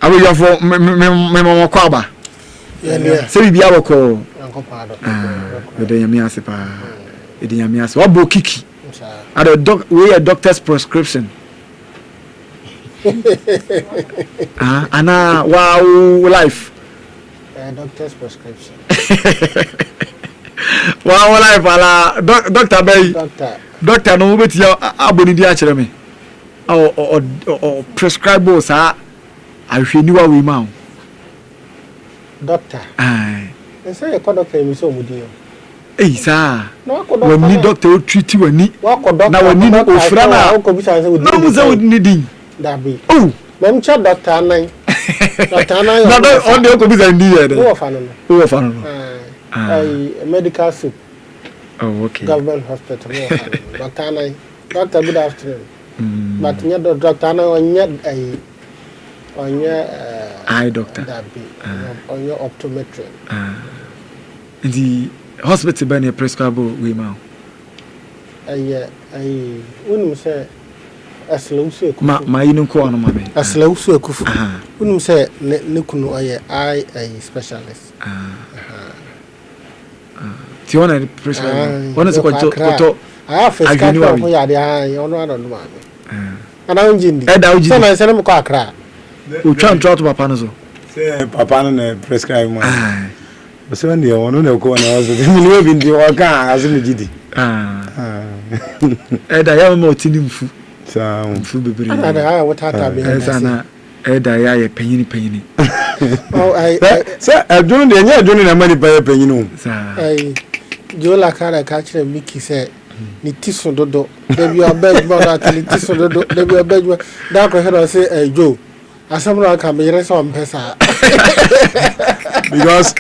awo ya for me kwaba se bibia wako de yami ase pa de yami ase wa bo kiki at we a doctor's prescription ana wow life doctor's prescription wow life ala doctor bay doctor no beti aboni di a kire me o prescribe sa ahwani wa we ma doctor say you call doctor mi so mudi yo sa wani doctor o treat wani na wani no ofra na o ko bi say no mu say wani din dabi mem cha doctor anan na do on dey ko bi say ndi ye de wo fa no medical suit okay government hospital wo fa doctor anan doctor good afternoon but nya doctor anan onya eye doctor on your optometry the hospital ban a prescribable we ma unum say aslawsu ma yinu ko ono ma be aslawsu akufu unum say ne kunu eye eye specialist ti ona prescribe ona se ko agni wa ya de ono ado no ma ana unjindi so na se ne ko akra o twan trot papa no so say papa no na prescribe mo so when you want to go na so me we bin di o kan azu me gidi da ya mo tini mfu sa mfu bebere ana da wata ta be sana da ya ye panyini oh ai say adunu de nya adunu na mani pa panyini sa ai jola kara ka kire miki say ni tiso dodo de bi abeg ba na ni tiso dodo de bi abeg da ko he say jo asamro ka me resa on pesa because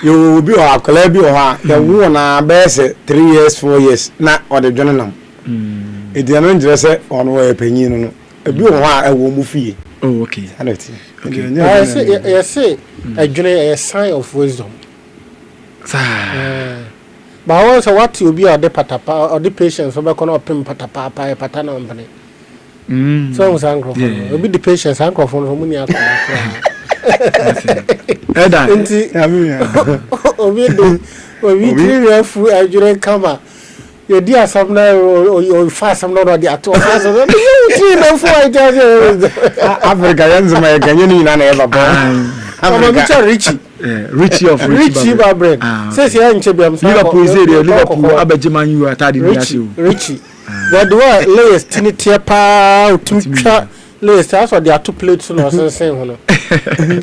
you will be a club or the one best 3 years 4 years na or the journal it dey no dress on way penyin no e bi o ha e wo mu fie oh okay I say a sign of wisdom but also what you be or the patapa or the patience so be kono pim patapa pa patana ombane so sankrofo be the patience sankrofo no muni akora eda enti obi tiri fu ajure kama you di asam na o fa asam na di ato fa so you tiri na fu ajaje Africa yanzu mai ganye ni na eba ba ama bicha Richie of Richie Babren says ya nche biam sa Liverpool is there Liverpool abajiman you atade ni ase Richie but the one layers tini pa utumtwa layers aso they are two plates no sense hono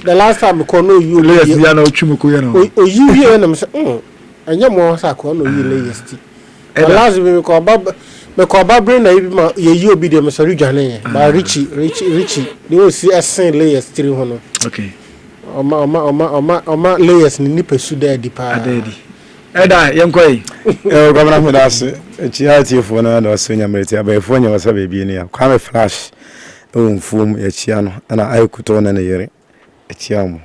the last time ko no you layers ya na otwumuko ya no o you here na me anya mo sa ko no you layers ti the last me ko Babren na ibi ma ye you obi de me so ridwane ba Richie they will see esen layers 3 hono okay Oma layers ni nipa su da di pa adedi Eda yenkoi. Governor Medase, Chiati for another senior military, but if one was a baby in here, come a flash, FOM a chiano, and I could own a year. A chiamo.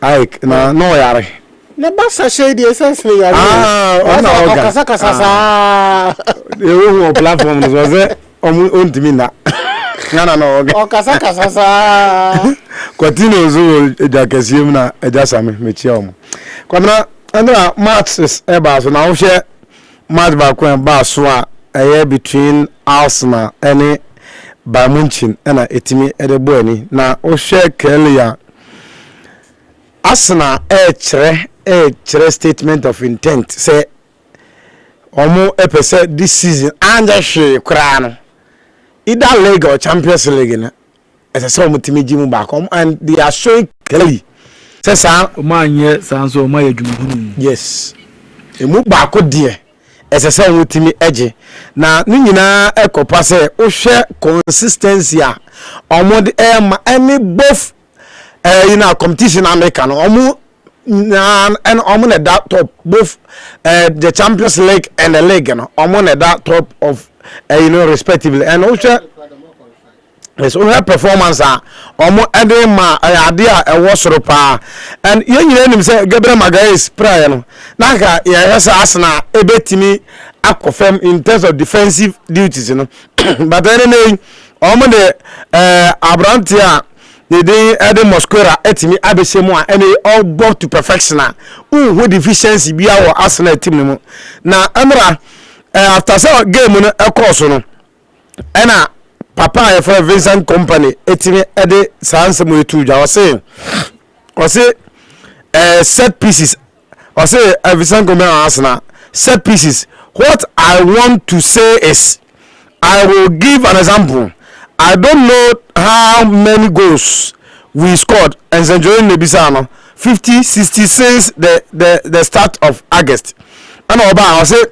Ike, no, yare. The bassa shady essentially. The platform was there on to me now. No. Continue so Jacasium, a jasam, Michiam. Come now, matches about so now share match back when Baswa a year between Arsenal and Bamunchin and a etimi at the Bonnie. Now, share Kelly Arsenal a statement of intent say almost a percent this season and just show crown either league or Champions League as a sum to me Jim back home and they are showing clearly says man sounds so my yes a move back dear as a sum to me edge now Nina echo pass o share consistency or more any both competition American almost and on that top both the Champions League and the league on that top of respectively and also yes we performance almost every idea was and you say Gabriel Magalhaes prayer no naka yes Arsenal ebetimi confirm in terms of defensive duties but anyway almost the Abrantia the day Adam Mosquera etimi abesemu and all brought to perfection who deficiency be our Arsenal team na amra after say game no course no na papa for Vincent company etimi ede sansem etu ja was say set pieces or say Vincent company Arsenal set pieces. What I want to say is I will give an example. I don't know how many goals we scored and enjoying Nebisano 50, 60 since the start of August. And I'll say,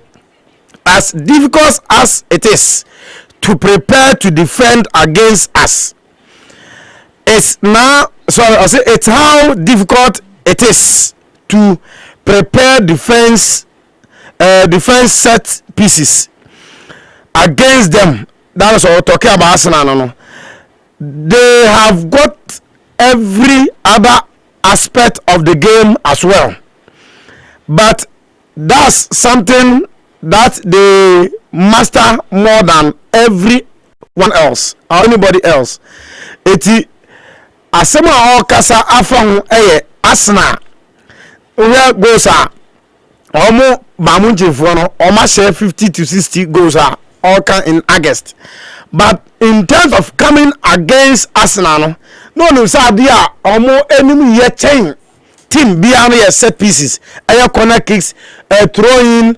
as difficult as it is to prepare to defend against us, it's now. Sorry, I'll say it's how difficult it is to prepare defense set pieces against them. That's what we're talking about Arsenal. They have got every other aspect of the game as well. But that's something that they master more than everyone else or anybody else. Eti asema okasa afon Arsenal where goes are omo Bamunjifo no oma share 50 to 60 goals are all in August. But in terms of coming against Arsenal, no say dia omo enemy ye chain team biano ye set pieces, aye corner kicks, throw in,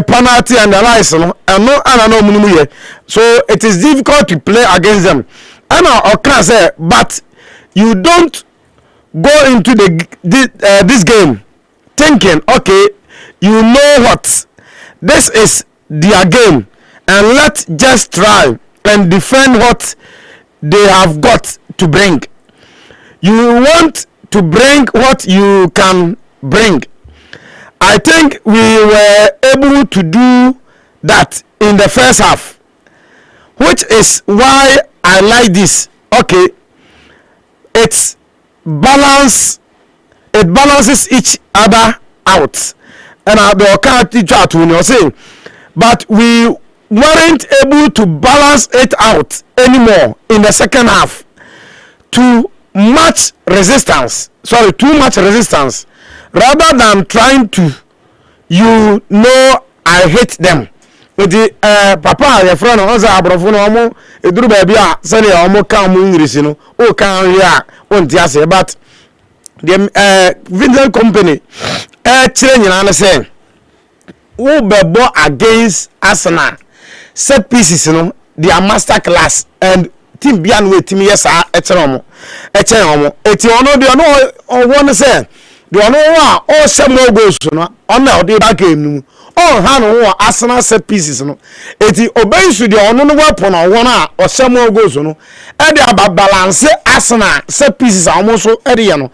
penalty and the likes no munum ye. So it is difficult to play against them. And I can say, but you don't go into this game thinking, okay, you know what, this is their game, and let's just try and defend what they have got to bring. You want to bring what you can bring. I think we were able to do that in the first half, which is why I like this. Okay, it balances each other out, and I can't teach out when you're saying, but we weren't able to balance it out anymore in the second half. Too much resistance, rather than trying to, I hate them. The papa your friend oza abrofo no omo eduru ba bia say le omo kan mu English no o kan ria on ti ase, but the Vincent company kire nyina na say wo bebo against Arsenal set pieces no their master class and team bia no etimi yesa ekere omo eti ono de ono won say the ono wa o semo goals no ona o de back enu oh hano Arsenal set pieces no eti obensu de ono no weapon on a o semo goals no e de balance Arsenal set pieces almost so e de no.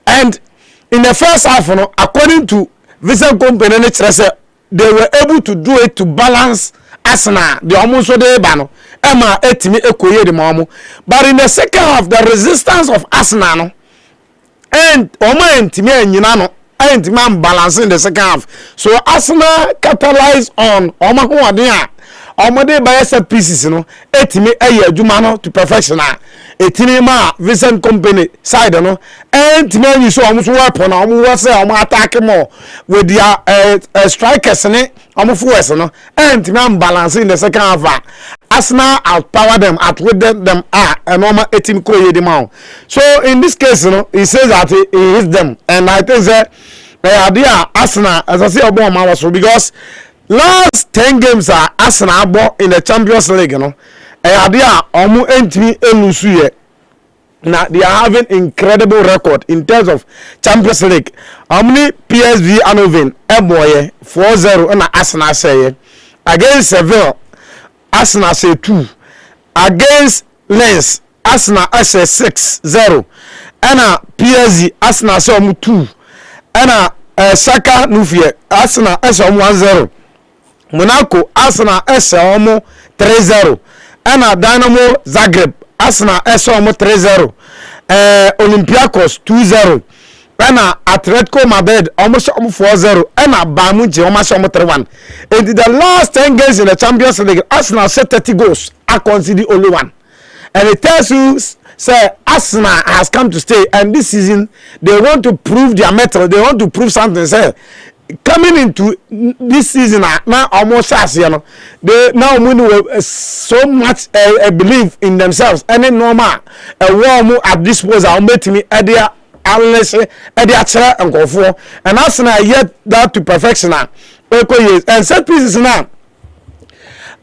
And in the first half no according to Vincent Company they were able to do it to balance Arsenal the almost so they bano Emma etimi ekoye the mamu but in the second half the resistance of Arsenal no and Oma entimi enyina no entimi am balance in the second half so Arsenal capitalized on Oma ho ade a Oma dey by set pieces no etimi eye adwuma no to perfection a etimi ma Vincent Company side no entimi anyi so omo so weapon na omo say omo attack more with their strikers ne omo force no entimi am balance in the second half Arsenal outpower them, outwitted them, and normal 18 koye the mount. So in this case, you know, he says that he hits them, and I think that the idea Arsenal, as I say, about my was because last 10 games are Arsenal bought in the Champions League, you know, the idea almost entry elusuye. Now they are having incredible record in terms of Champions League. How many PSV Eindhoven, boy 4-0, and Arsenal say against Seville. Arsenal say 2 against Lens. Arsenal say 6-0. And PSG Arsenal say 2. And Saka Nufie Arsenal say 1-0. Monaco Arsenal say 3-0. And Dynamo Zagreb Arsenal say 3-0. Olympiacos 2-0. And Atletico Madrid almost 4-0 and Bayern Munich almost 3-1. In the last 10 games in the Champions League, Arsenal set 30 goals. I conceded only 1. And it tells you, say, Arsenal has come to stay. And this season, they want to prove their mettle. They want to prove something. Say, coming into this season, now almost as you know, they now so much believe in themselves. Any normal, a warm at disposal, make me idea. Unless Edia and go for and Arsenal yet that to perfection now. And set pieces now.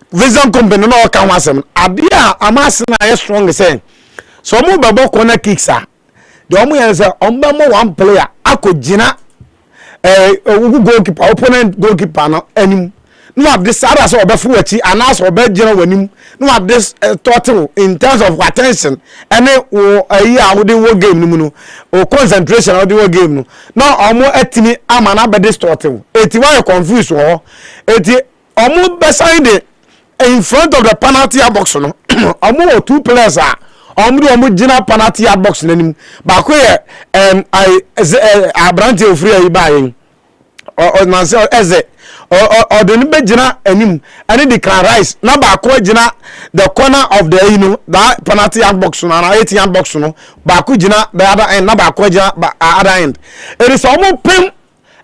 Vision Company no can was them. Adia Arsenal is strong saying. So mo babo corner kicks are. The only answer on one player. Ako Gina goalkeeper opponent goalkeeper no any. No have this other so befuachi and as or bed general when no have this total in terms of attention and a year with the game no or concentration of the game no now almost etimi amana be this total 81 you confused or 80 almost beside it in front of the penalty box no almost 2 players are almost general penalty box nanim ba ko I Abrante free buying or Nancy Eze or the Nibejina and him declare rise now back the corner of the that penalty box and 80 box no bakujina the other end now bakujina other end it is almost pim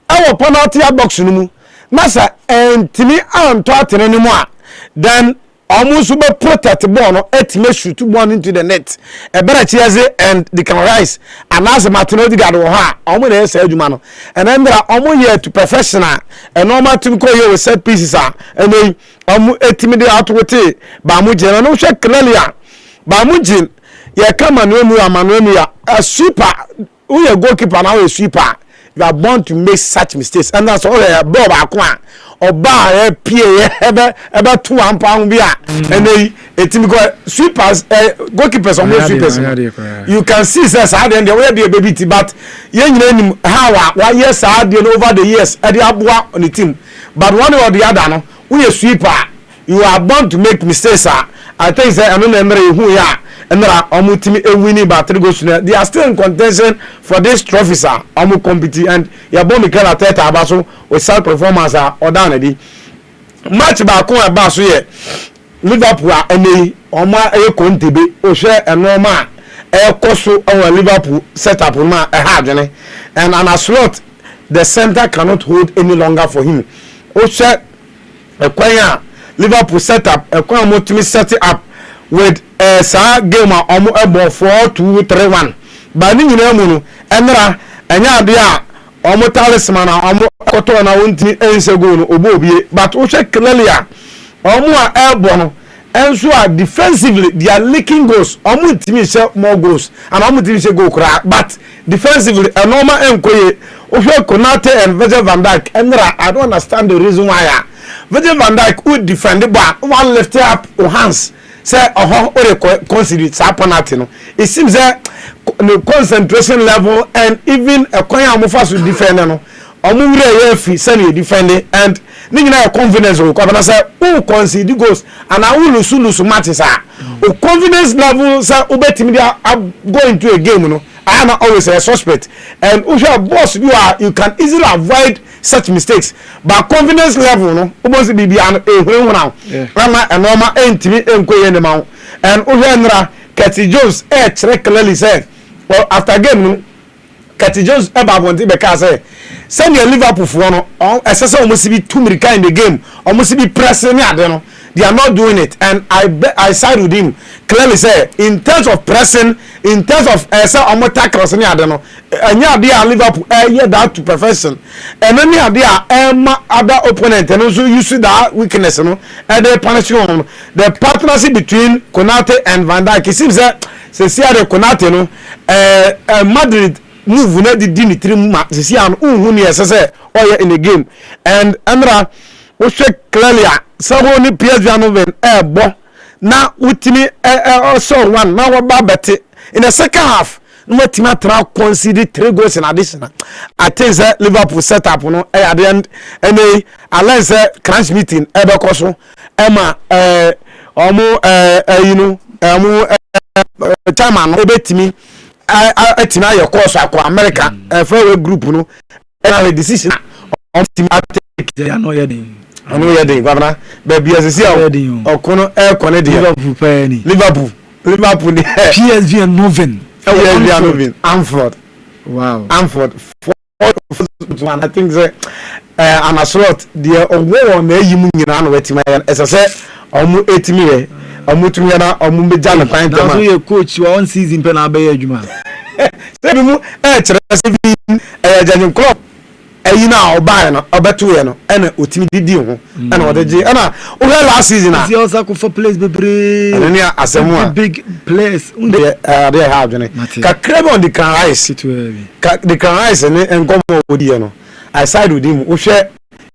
our penalty box no masa and timi am to anymore then almost be protect ball no etime shoot ball into the net e better cheese and they can rise and as Martino did that ha omo na say adwuma no and then there omo here to professional and normal team ko here with set pieces and then omo etime dey out with ba mu je no hwe clearly ba mu je ye come Manuel a super who a goalkeeper now a sweeper you are born to make such mistakes and that's all a ball akwa oba pie ebe 2 pound bia and a team go sweepers goalkeepers or sweepers you can see says how then there will be a baby but you know how why yes over the years at the abua on the team but one or the other no we a sweeper you are born to make mistakes I think say I don't remember who you are and there are team winning by 3 goals. They are still in contention for this trophy, sir. Compete and your bomb Mikel Arteta abaso with self performance or down the match back on abaso here. Liverpool and a Conte o share a normal coso our Liverpool setup ma a hard and a slot the center cannot hold any longer for him. O share a choir Liverpool setup a choir multi set up with sa game omo ebo 4-2-3-1 ba ni nyina mu no enra enya ade a omo talisman omo koto na wonti ense goal no obo obie but o check clearly omo a ebo no enso a defensively they are leaking goals omo timi share more goals and omo timi share goal kra but defensively a normal enkoye o hwe Konate and Virgil van Dijk enra I don't understand the reason why Virgil van Dijk would defend the ball one left up or hands say or consider penalty no it seems that the concentration level and even a coin amofas to defend no omumre ye free send you defending and ni nyina confidence o ko na say who concede goals and I will lose matches o confidence level say obetimi dia go into a game no I am always a suspect and if you are boss you can easily avoid such mistakes but confidence level no almost be an ehun now na normal entimi enkoye ne ma and uhenra Katy Jones clearly said well after game Katy Jones won't because send your Liverpool for no assess almost be too many in the game almost be pressing they are not doing it and I side with him clearly say in terms of pressing in terms of almost tackles and Liverpool that to perfection and then other opponent and also you see that weakness and they punish you the partnership between Konate and Van Dijk it seems that the Konate Madrid move na di Dimitri ma sisi an unhu ne yesese oye in the game and Andra wo hwe clearly sabo ni PSV anoven bo na utimi so one na wo ba bete in the second half no watimi atra concede 3 goals in addition I think that Liverpool set up no at the end and unless crunch meeting be koso ema omo you know chairman no betimi etima your course akwa America for group no a decision on team take I know yedi governor baby as see okono Liverpool ni PSV and Noven Anfield wow Anfield I think that an assault the owo na yimu nyina na wetima esa say omu etimi omutumi na omumbeja na pan tema na so ye coach one season pe na abaye adwuma se bi mu kire se bi janyin club na oba na obeto ye no na otimi didi ho na odeje na o last season na see also for place bebre ni asemu a big place they have ne ka crave on the can rise the can rise ne enkomo odi ye no I side with him o hwe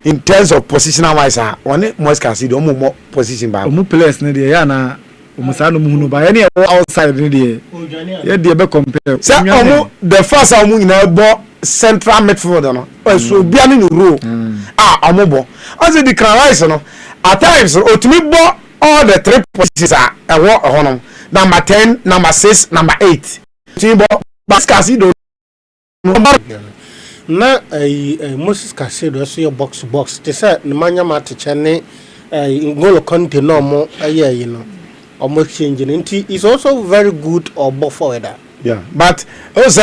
in terms of positional wise one must consider more position ba omu players ne de ya na omu sa no mu ba ya ne outside ne de ya de be compare say omu the first omu ina bo central midfielder no so bia ne no role omu bo as the rise no at times otumi bo all the 3 positions ewo hono number 10 number 6 number 8 otumi bo basket do na Moses Caicedo so your box to box they say no manya mate chane ngolo conte no mo you know almost changing nti is also very good or ball forward yeah but also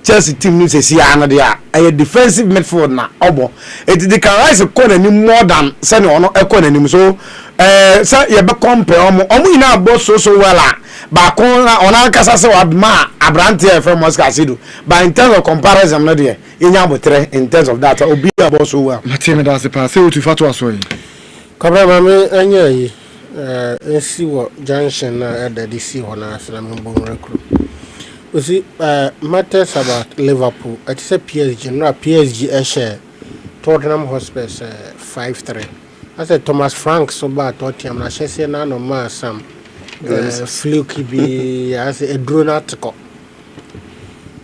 Chelsea team no say see ana dia a defensive midfield na obo it the can rise corner ni more than say no corner ni so say you be compare omo ina boss so well ba kon ona kasa se wadma abrante from Moscasido but in terms of comparison no there inya botre in terms of that obi boss so well matime da se pass e otu fatu aso yi kabra mame anya yi esi wo junction na edadi si ho na asra mbon rekru we see matters about Liverpool at say PSG no PSG share Tottenham Hotspur 5-3 I said Thomas Frank so ba Tottenham na share na no ma sam fluky be as a drone article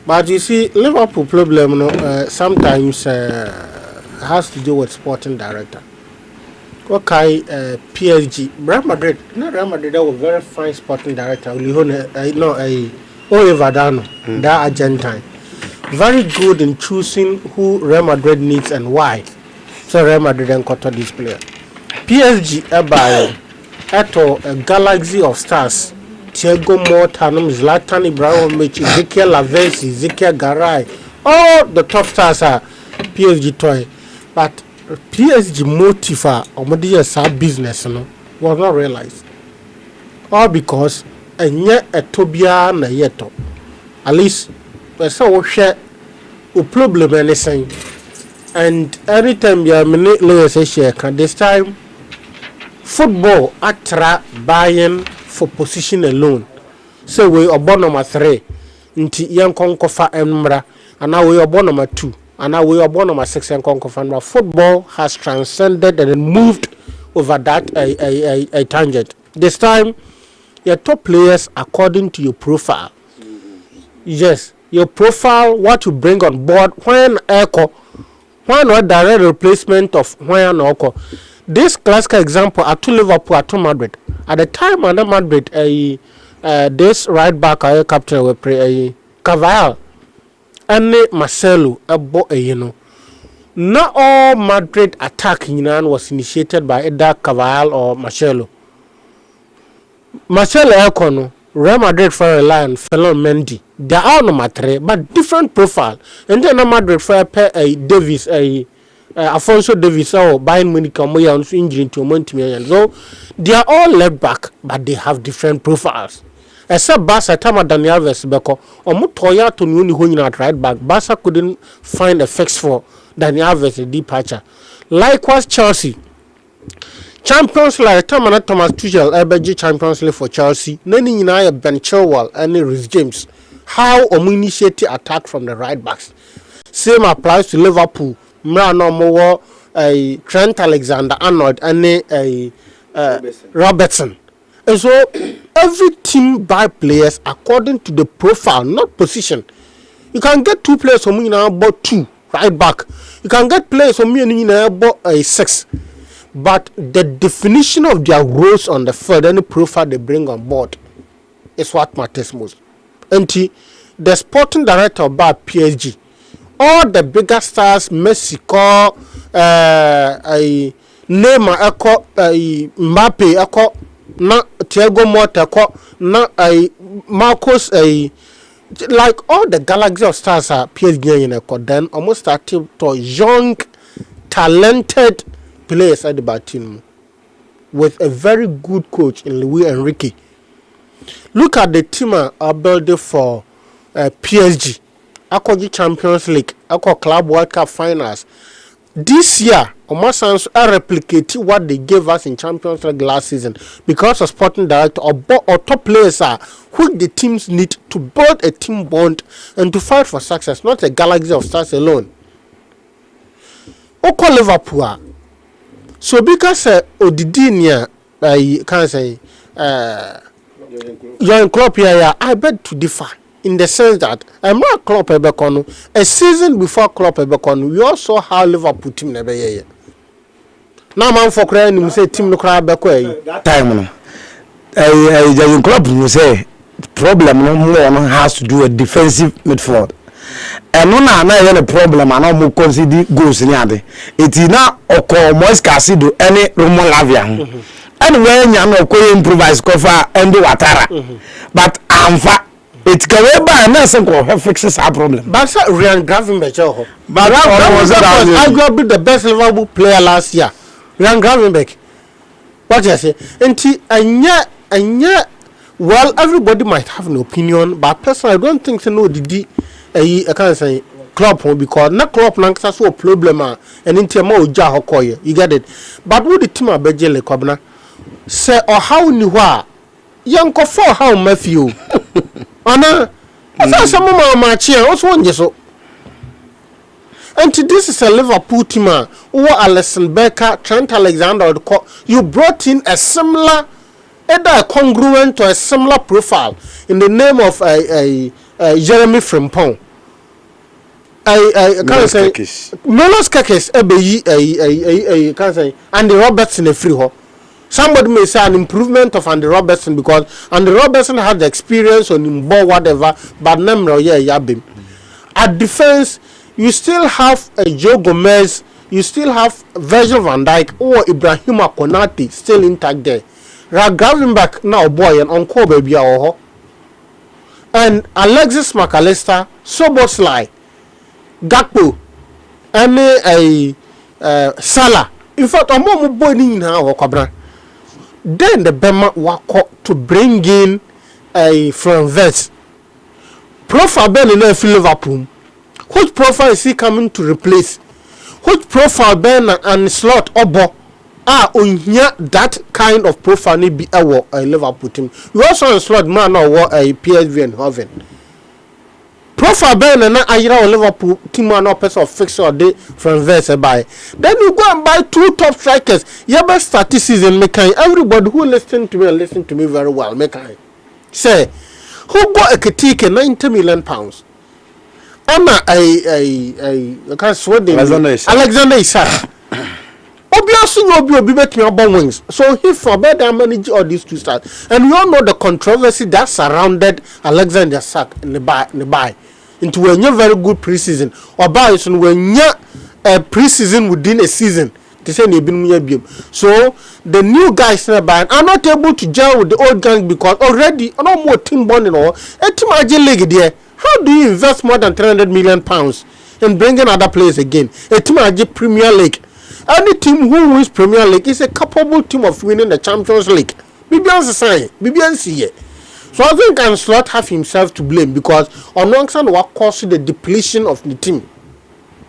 but you see Liverpool problem no sometimes has to do with sporting director. Okay, PSG, Real Madrid was very fine sporting director. Oliver Dano, that Argentine, very good in choosing who Real Madrid needs and why. So Real Madrid then cut this player. PSG, by a galaxy of stars. Thiago Motta, Zlatan Ibrahimovic, Ezekiel Lavezzi, Ezekiel Garay, all the top stars are PSG toy, but PSG motive or business was not realized. All because a Tobia na yeto. At least we saw share a problem anything. And anytime you are this time football atra buying for position alone. So we are born number 3. Nti yan konkofa emra and now we are born number 2. And now we are born number 6 and conquer. Football has transcended and moved over that a tangent. This time, your top players according to your profile. Yes, your profile, what you bring on board when Echo why not direct replacement of why no? This classical example at to Liverpool at to Madrid. At the time under Madrid, this right back captain will play Carvajal and Marcelo not all Madrid attack was initiated by either Carvajal or Marcelo. Marcelo Econo, Real Madrid for a line, fellow Mendy. They are no matter, but different profile. And then Madrid for a Davis, Alfonso Davis or Bayern Munich injury to Montemillion. So they are all left back, but they have different profiles. Except Barca, Tama Daniel Vesbeko, or Mutoya to Nuni at right back. Barca couldn't find a fix for Daniel Alves' departure. Likewise, Chelsea. Champions League, Thomas Tuchel, LBG Champions League for Chelsea. Nani Ben Chilwell and Reece James. How initiate attack from the right backs. Same applies to Liverpool. Mrano Mowo, Trent Alexander-Arnold, and Robertson. And so every team buy players according to the profile, not position. You can get 2 players from me now about 2 right back. You can get players from me now about 6. But the definition of their roles on the field and the profile they bring on board is what matters most. And the sporting director about PSG, all the bigger stars, Messi, Neymar, Mbappe, na Thiago Motta, na Marcos, like all the galaxy of stars are PSG in a then almost started to young, talented players at the back team with a very good coach in Luis Enrique. Look at the team are building for PSG. Akoji Champions League, Ako Club World Cup Finals. This year, Omasans are replicating what they gave us in Champions League last season because of sporting director or top players are who the teams need to build a team bond and to fight for success, not a galaxy of stars alone. Oko Liverpool. So because Odidinia, I can't say, young club here, I beg to differ. In the sense that I'm not Klopp Ebekonu. A season before Klopp Ebekonu, we all saw how Liverpool team never here. Now man for crying, you say team no cry Ebekwe. That time no. The Klopp you say problem no more has to do with defensive midfield. And no na even a problem and no more consider goals ni ade. It is now oko Moise Casido any Roman Lavia. Anyway, you know ko improvise cover and do Watara. But amfa it can be by a fixes our problem. But Ryan Gravenberch, but was arguably the best Liverpool player last year. Ryan Gravenberch. What you say? And yet, well, everybody might have an opinion, but personally, I don't think so. No, I can't say club because not club now so a problem and in terms of Jahokoye, you get it. But what the team are Bejele Kobna say or how you are young for how Matthew. Anna, I some of my chair. What's one so? And this is a Liverpool team who Alisson Becker, Trent Alexander. You brought in a similar, either congruent to a similar profile in the name of Jeremy Frimpong. I can't say Melos Kakis, I can't say Andy Robertson a free ho. Somebody may say an improvement of Andy Robertson because Andy Robertson had the experience on him ball whatever, but Nemro Yabim. At defense, you still have Joe Gomez, you still have Virgil van Dijk or Ibrahima Konate still intact there. Gravenberch now boy and Uncle Baby and Alexis McAllister, Soboslai, Gakpo, and Salah. In fact, I'm more boy in now Cobra. Then the Bema wako to bring in a from Vets. Profile Ben in Liverpool. Which profile is he coming to replace? Which profile Ben and slot Obo are on here that kind of profile need be a Liverpool team. You also slot man or a PSV and Hoven. Profile Ben and I Liverpool team are not person of fix or day from Vets by. Then you go and buy 2 top strikers. You best start this season make everybody who listen to me and listen to me very well make say who got a critique £90 million. Emma, I can't swear the Alexander Isak. Obviously, you'll be making your bone wings. So he forbade to manage all these two stars. And we all know the controversy that surrounded Alexander Isak in the buy. Into when you're very good preseason. Or buy so when you're a preseason within a season. They say they've been so the new guys are not able to gel with the old gang because already no more team bonding or a team league there. How do you invest more than £300 million in bringing other players again? A team Premier League. Any team who wins Premier League is a capable team of winning the Champions League. BBNC. So I think Anslot have himself to blame because on one side what caused the depletion of the team.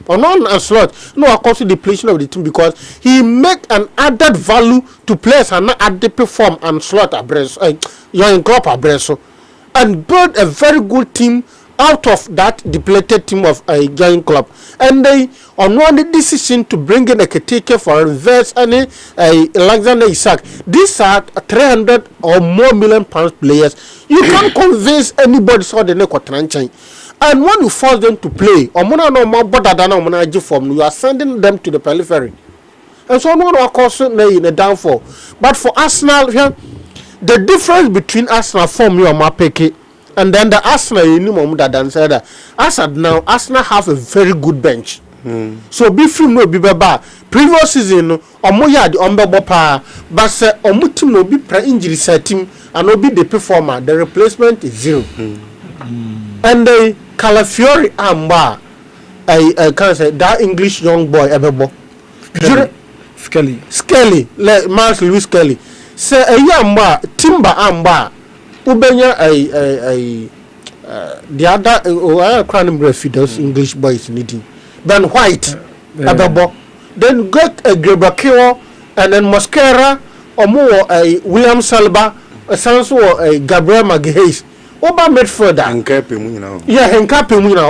On one Anslot, no caused the depletion of the team because he make an added value to players and not add the perform Anslot young club Abreso and build a very good team out of that depleted team of a giant club, and they on one decision to bring in a caretaker for reverse any Alexander Isak. These are 300 or more million pounds players. You can't convince anybody so the neck and when you force them to play, or no more better than form, you are sending them to the periphery, and so no one cause in a downfall. But for Arsenal, the difference between Arsenal form your mapeke. And then the Arsenal, you know, that said that Arsenal have a very good bench. So be free no be baba. Previous season, omoya the ombebo pa, but say omutim no be pre-injury setting and no be the performer. The replacement is 0. And the Calafiori Amba, I can say that English young boy ebebo. Skelly, like Mark Lewis Skelly. Say a yamba timber amba. Ubenya the other crown those English boys needing. Then White, then got a Grebakio and then Mosquera or more a William Salba, a Sanso a Gabriel Magalhaes. Oba made further.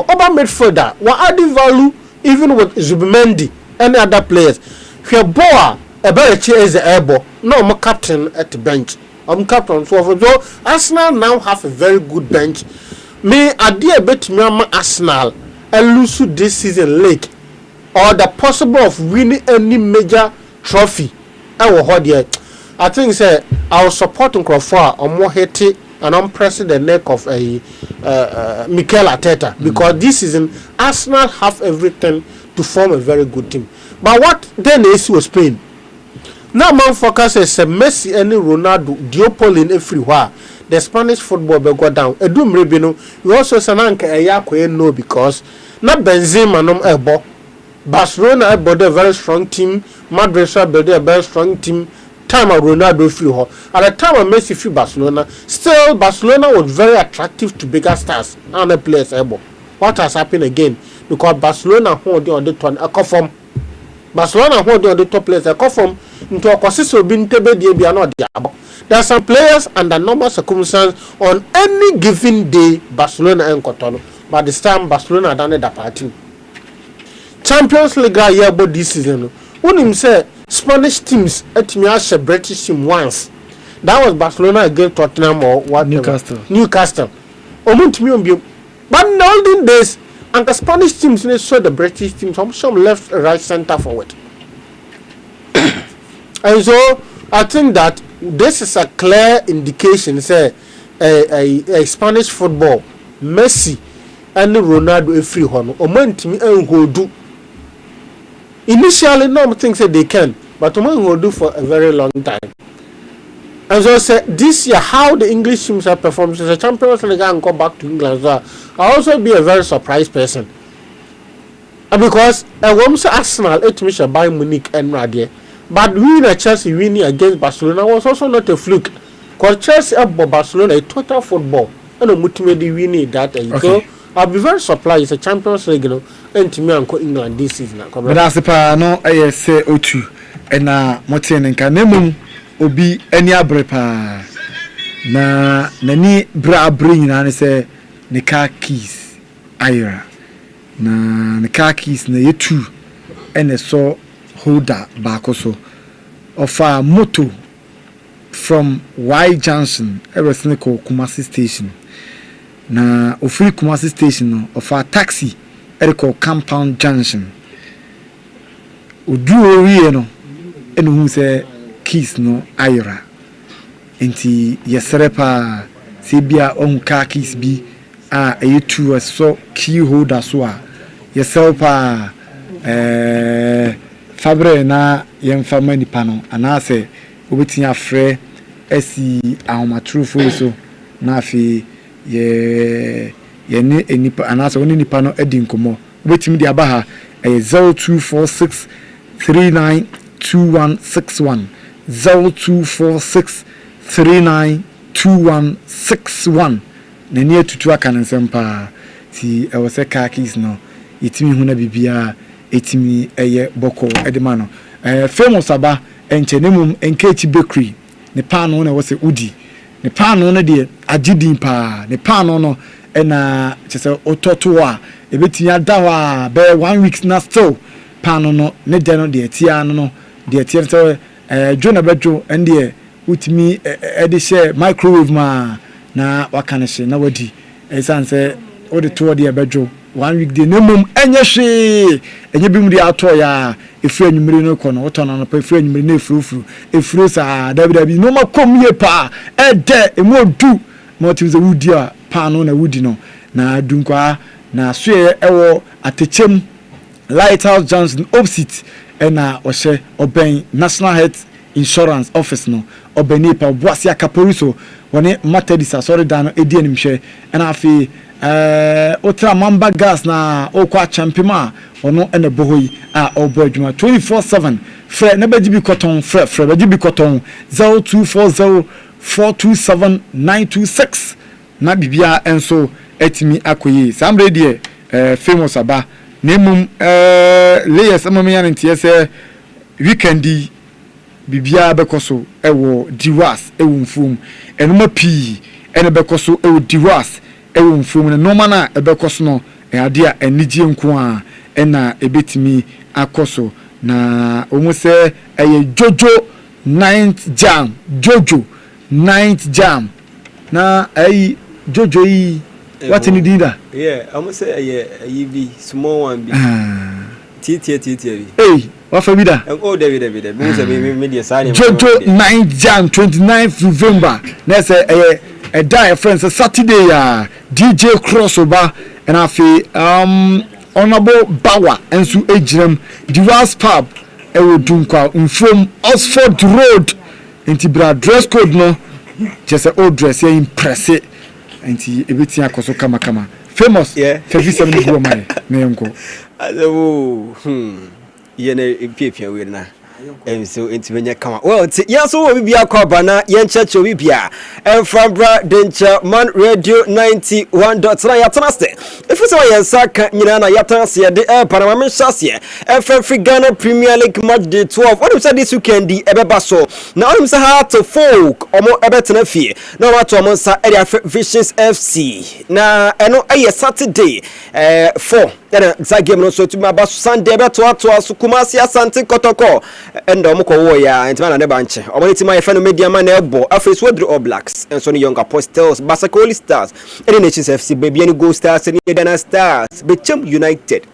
Oba made further. What adding value even with Zubimendi and other players. Here Boa a better chair is the airbo. No more captain at the bench. I'm captain. So Arsenal now have a very good bench. May I dear bet me Arsenal and lose this season league or the possible of winning any major trophy. I think say I will support Crawford or more Haiti and I'm pressing the neck of a Mikel Arteta because this season Arsenal have everything to form a very good team. But what then is was Spain? Now man focus is Messi and Ronaldo duopoly everywhere. The Spanish football will go down. Edum Rebino, we also sananka ayakwe no because not Benzema no ebo. Barcelona build a very strong team. Madrid build a very strong team. Time of Ronaldo free her. At the time of Messi free Barcelona, still Barcelona was very attractive to bigger stars and the players ebo. What has happened again? Because Barcelona hold on the turn a conform. Barcelona hold on the top players a conform into a consistent being tebe not diabo. There are some players under normal circumstances on any given day Barcelona and Cotonou, but this time Barcelona done the party. Champions League year about this season. When him say Spanish teams at me a British team once. That was Barcelona against Tottenham or what? Newcastle. But in the olden days, and the Spanish teams they saw the British teams some left, right, center, forward. And so I think that this is a clear indication, say a Spanish football, Messi and Ronaldo free one. Or mentally and do. Initially, no things that they can, but will do for a very long time. And so say this year, how the English teams have performed as a Champions League and go back to England, so I'll also be a very surprised person. And because I want to Arsenal, it means Bayern Munich and Radier. But winning Chelsea winning against Barcelona was also not a fluke. Because Chelsea up Barcelona a total football and a multimedia winning that. So I'll be very surprised. It's a Champions League, and to me and England this season. But that's the no I say O2 and Martin and Canemum obi any abrepa na nani bra bring na say ne car keys ira na ne car keys na yetu and so holder back so of a moto from Y Junction everything called Kumasi station na ofiri Kumasi station no ofa taxi eriko Compound Junction odu owie no eno hu se keys no ayra enti yesere pa se bia on car keys bi a eyetu so key holder so a yesel pa fabre na yemfa manipa no anase obetinya frɛ esi ahomatrofo so na afi ye ne enipa anase oni nipa no edi nkomo obetimi di abaha 0246 392161 0246 392161 na ni etutu aka nsempa ti ewose car keys no itimi hu na bibia etimi eye boko edema no famous aba enchenemum enkechi bakery ne paano na wose udi ne paano no de agidin pa ne paano no na chese ototo a ebetimi ada ho a be 1 week na still paano no ne de no de etia no de etia so jona bedwo ende utimi ede share microwave ma na wakane she na wadi esanse ode to de bedwo 1 week de nemum enye hwe enye bimu de ato ya efuru anwumire no kono otono no pa efuru anwumire na efuru sa dabi no makom ye pa ede emu odu mo timize wudi a pa no na wudi no na dunkwa na soe ewo atechem Lighthouse Johnson opposite na ohye oben National Health Insurance Office no obeni pa boasia kaporiso woni Matadis asori dan edi animhwe na afi otra mamba gas na okwa champima ono ene bohoyi a obo adwuma 24/7 frɛ na bajibi cotton frɛ bajibi cotton 0240 427926 na bibia enso etimi akoyi samre die famous aba nemum layers amamiya ntiese weekendi bibia bekoso ewo diwas ewo mfum enuma pi ene bekoso ewo diwas ewo mfum na noma na ebekoso no ade a enigye nko a ena ebetimi akoso na omuse eye jojo 9th jam na ayi jojo yi what in dida omuse eye be small one be titi hey what for bida oh David means me dey sign jojo 9th jam 29th November na say eye a die friends Saturday ya DJ crossover and afi honorable Bawa ensu ejirem Diwas pub ewo dunkwa from Oxford Road enti bra dress code no just old dress ya impress enti ebeti akoso kama famous 57 go man na yenko azo yene piepia we na so intimenya kama well so we bia kwaba na yen cheche we bia from bra danger man radio 91.9 ya tanaste if so yen saka nyina na ya tanase de parama shase free Ghana Premier League match day 12 what say this weekend di ebeba so na only say how to folk omo ebetena fie na what omo sa area Visions FC na eno Saturday 4 that game no so to ma ba Sunday beto aso Kumasi Asante Kotoko enda omo ko wo ya entima na ne banche omo ntima ye fano media man ebo afresh Wadro All Blacks and so ni Young Apostles Basakoli Stars and Nations FC baby any Go Stars and Ghana Stars Bechem United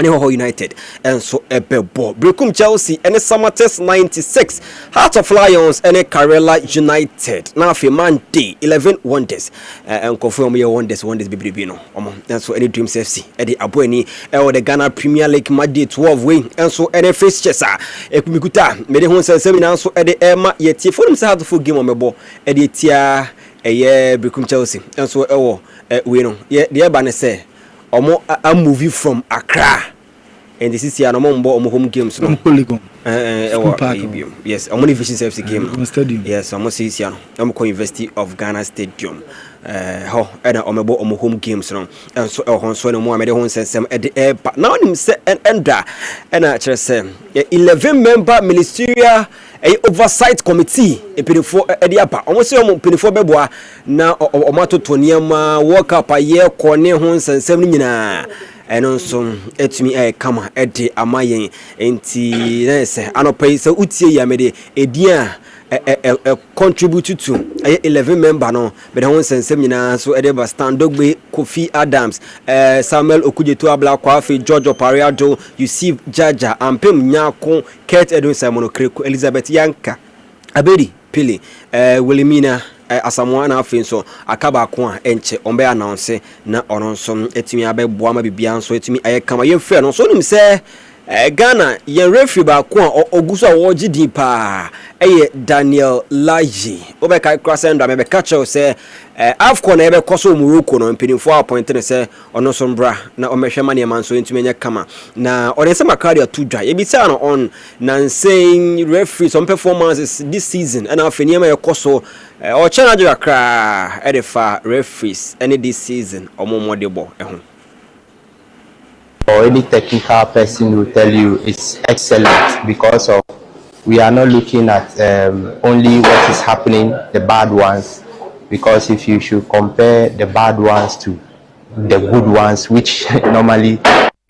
and Ho United and so ebebo Brekum Chelsea and Samates 96 Heart of Lions and Karela United now for Monday 11 wonders and confirm your wonders baby no and so any Dreams FC Eddie Abueni or the Ghana Premier League Monday 12 win and so any face chesa ekumikuta mede ho nsem na so Eddie Emma yeti for them say how to full game on mebo Eddie tia Brekum Chelsea and so we know the ban say omo a movie from Accra and this is here no more home games no polygon yes omo Visions FC game stadium yes omo see here no University of Ghana Stadium ho ena omo home games no and so ho so no mo amede ho nsensem e de now nim se enda ena chere se 11 member ministerial oversight committee epinifo edi apa omo se omo pinifo beboa na omo atoto niam work up aye kone ho nsensem nyina eno so etumi kama edi amayen enti na se anopai se utie ya mede edia contribute to 11 member no but the one sense nyina so edeba Standogbe Kofi Adams Samuel Okujeto Ablakwafe George Opariado Yusuf Jaja Ampem Nyako Kurt Edwin Simon Kreko Elizabeth Yanka Abedi Pili Wilhelmina Asamoah na afin so akaba ko a enche ombe announce na oronso etimi abeboa ma bibia nso etimi ayekama yefre no so nim se Ghana yen referee ba ko a oguso a wogi di pa Daniel Laji obeka krasendo me be catch say AFCON ebe koso Morocco no mpinifo appointed say ono so mbra na omehwe mane man so ntumi nya kama na onese makari atudwa ebisa no on na saying referee some performances this season and afeni ema yekoso o chana jo akra edefa referees any this season omomodebo ehun or any technical person will tell you it's excellent because of we are not looking at only what is happening, the bad ones, because if you should compare the bad ones to the good ones, which normally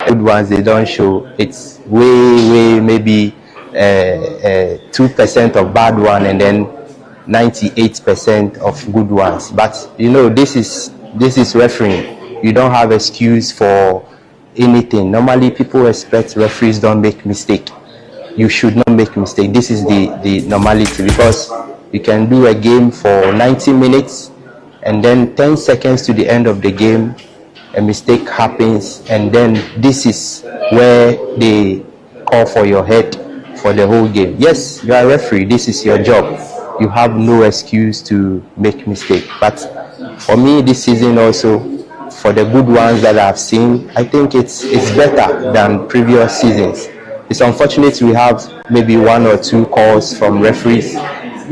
good ones they don't show, it's way maybe 2% of bad one and then 98% of good ones. But you know, this is refereeing. You don't have excuse for anything. Normally people expect referees don't make mistake. You should not make mistake. This is the normality, because you can do a game for 90 minutes and then 10 seconds to the end of the game a mistake happens, and then this is where they call for your head for the whole game. Yes, you are a referee, this is your job, you have no excuse to make mistake. But for me this season also, for the good ones that I've seen, I think it's better than previous seasons. It's unfortunate we have maybe 1 or 2 calls from referees,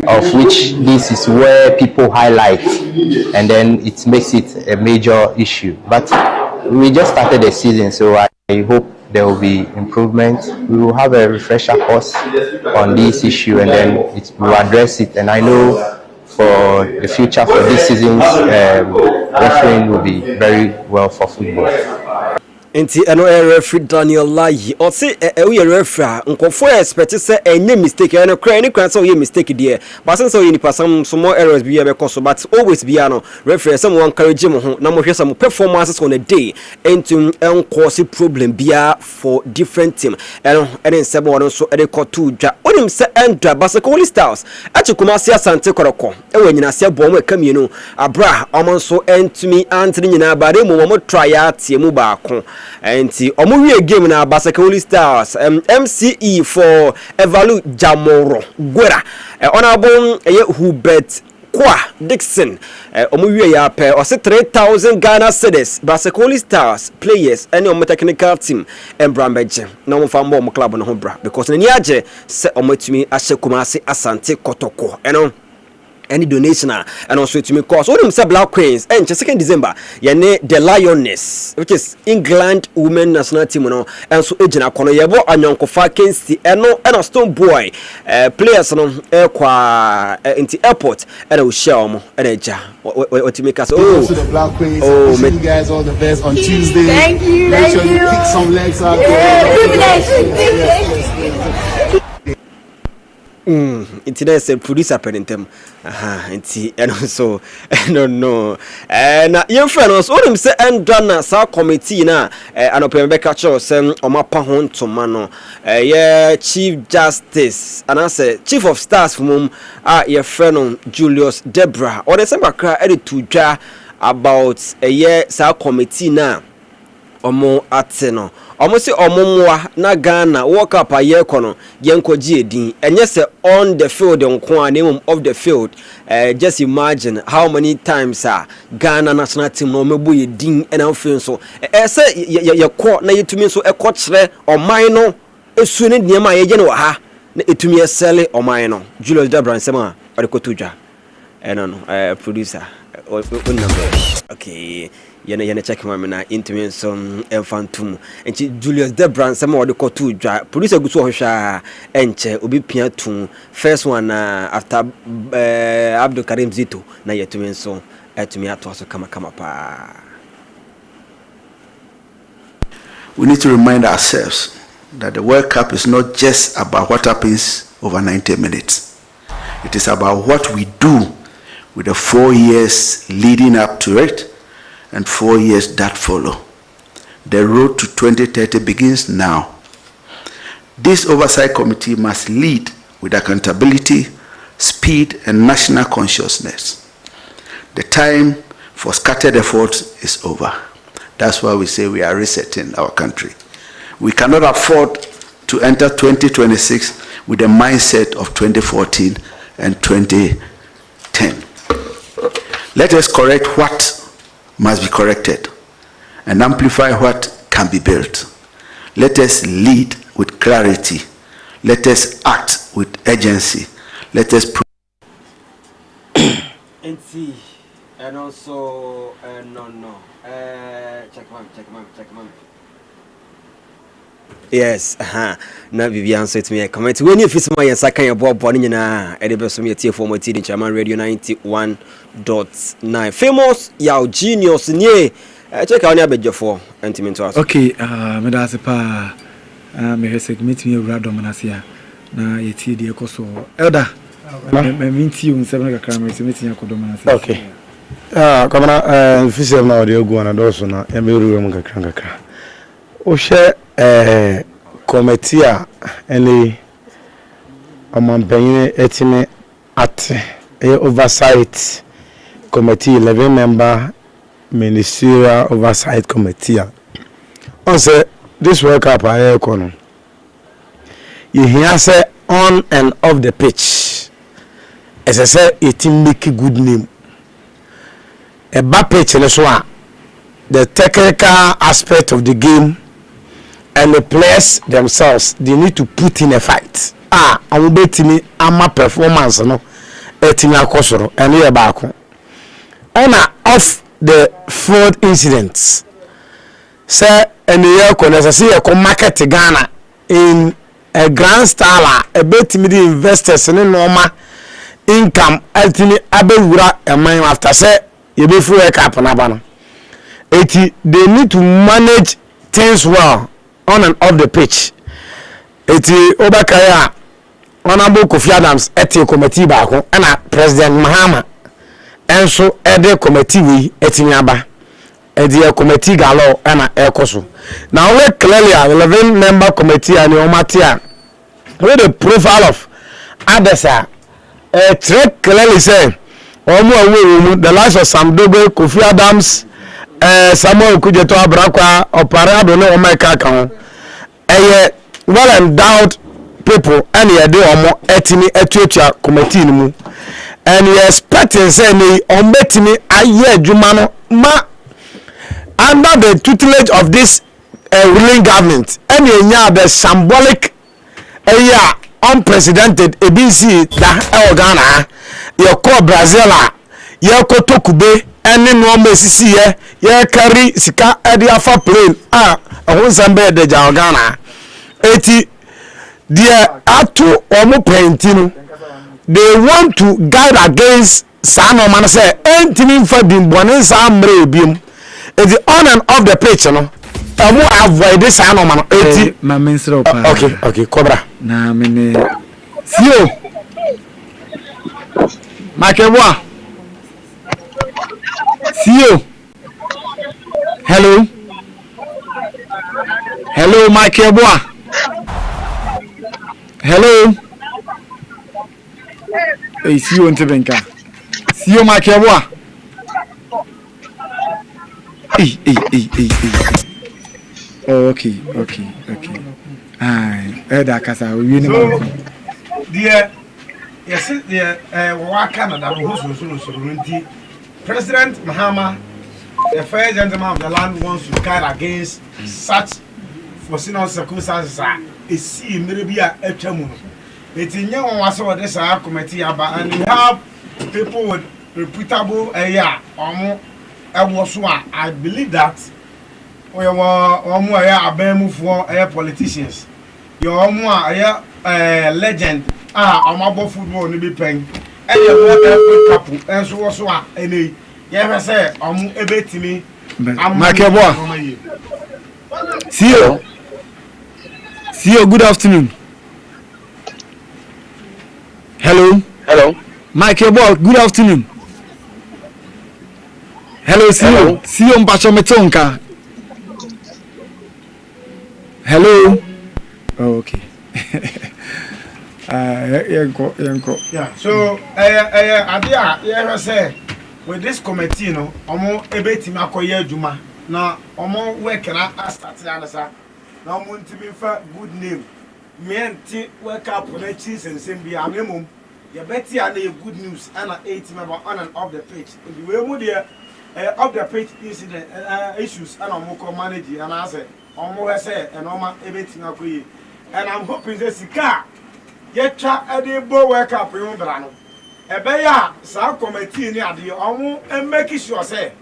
of which this is where people highlight, and then it makes it a major issue. But we just started the season, so I hope there will be improvement. We will have a refresher course on this issue, and then we will address it. And I know for the future for this season, refereeing will be very well for football. Enti eno referee Daniel Layi o se we referee nkofo expect say any mistake eno cry any cry say we mistake there, but since we nipa some small errors be because, but always be no referee some one encourage mo ho na mo hwe some performances on a day into cause problem bia for different team eno nsebe won so e ko to dwa onim se endra Basakoli Stars achikuma se asante koroko e wanyina se bo mo kamienu abra omo so entumi antri nyina bare mo try atie mu baako enti omuwie game na Basakoli Stars MCE for Evalu Jamoro Gwera honorable Hubert Kwa Dixon omuwie ya pe o se 3000 Ghana cedis Basakoli Stars players any on technical team embrambeje na mo fa mo club no ho bra because na ni age se omatumi ahyekumase asante kotoko any donation and also to me cause all them say Black Queens and 2nd December yene the Lioness, which is England women national team no, and so ejina kono yebo anyonkofa Kensi eno Stone Boy players no kwa into airport and we share omo eja what to make us to the Black Queens. Wishing you guys all the best on Tuesday. Thank you. Make sure you kick some legs out. Inti na se producer pentem inti and also no na yemfa no so dem se endwa na sa committee na anopem be catch us omapa ho ntoma no chief justice and say chief of staff from your friend Julius Debra or the same kra e to dwa about sa committee na omo ate no omo se omomwa na Ghana World Cup aye kono yenkoji edin enye se on the field nko an name of the field. Just imagine how many times Ghana national team no mebu edin and afin so say ye ko na yetumi so ekọ kire oman no esu ne niam aye je no ha na etumi esele oman no Julius Debra nsema odekotudwa no producer okay yana check my na intimate some infantum enchi Julius Debra nsema odekotu dwa producer gusu ohwa enche obi pia tu first one after Abdul Karim Zito na yetumi so etumi ato so kama pa. We need to remind ourselves that the World Cup is not just about what happens over 90 minutes. It is about what we do with the 4 years leading up to it and 4 years that follow. The road to 2030 begins now. This oversight committee must lead with accountability, speed, and national consciousness. The time for scattered efforts is over. That's why we say we are resetting our country. We cannot afford to enter 2026 with the mindset of 2014 and 2010. Let us correct what must be corrected and amplify what can be built. Let us lead with clarity. Let us act with urgency. Let us and also check mom. Yes, na Vivian said to me, comment when you fix my second Bob Bonnie na Edibus me tea for my tea in Chairman Radio 91.9. Famous Yao Genius nye check out your bedjo for intimate us. Okay, me da se pa me segment me wura domanasia na yeti de ekoso elder me minti un 7 kakra me segment nya kodomanasia. Okay. Kamana fisem na audio go na do so na e me wura mu kakra. O she committee any amampanyin etime at oversight committee 11 member ministerial oversight committee on say this work up I kono you hear say on and off the pitch as I say it make a good name a bad pitch so the technical aspect of the game and the players themselves, they need to put in a fight. I'm betting me, my performance, no, eting a kosoro, and here back. And off the fraud incidents, sir, and the year as I see a market Ghana in a grand style, a bet me the investors and normal income, ultimately, Abel a man after say, you be free a cap on Abana. They need to manage things well. On and off the pitch. Eti Obakaya, Honorable Kofi Adams, eti committee baako, and President Mahama, and so ede committee we etinyaba, edi committee galo and ekoso. Now we clearly 11 member committee and Omatia. With the profile of Adesa, track clearly say, the likes of Sam Dogo, Kofi Adams. Samuel Kujeto Abrakwa Oparado no Omeka kan well endowed people and ye dey omo etimi etuatua committee mu and you expecting say ni ombetimi aye adwuma no ma under the tutelage of this ruling government and ye nya the symbolic unprecedented ABC da Ghana ye ko Brazil ye ko Tokube any normal sisi ye carry sika ediafa plane ohun sambe de Ghana eti dia atu omo painting they want to guide against sano man say entimi fa bimbone sa mre biem eti on and off the pitch no omo avoid this sano man eti ma mensro pa okay cobra na mene sio makebwa CEO. Hello, Michael Bois. Hello. Hey, CEO Ntebenka. CEO Michael Bois. Hey. Oh, okay. That kasa we know. Dear, yes, dear, Canada, President Mahama, the fair gentleman of the land, wants to guard against such foreseeable circumstances. See, maybe a chairman. It's in young was over this committee, and you have people with reputable I believe that we are more for politicians. You're more a legend. I'm about football, you be paying. And you want every couple, and so any. Yeah, say, a bit to me. CEO, good afternoon. Hello. Michael Ball, good afternoon. Hello, CEO. CEO Mpacho Metonka. Hello. Oh, okay. Yeah. So, idea, yeah, say with this committee, no, omo ebeti makoye juma. Na omo work na start na sa. Na omo ntimi fa good name. Me enti work up na cheese and same be amemum. You beti and good news and 8 member on and off the pitch. The way mu there off the pitch incident issues and omo ko manage and I say omo say and omo ebeti makoye. And I'm hoping that sika yetwa edebo work up you bra no. Ebe ya sa committee ni ade omo make sure say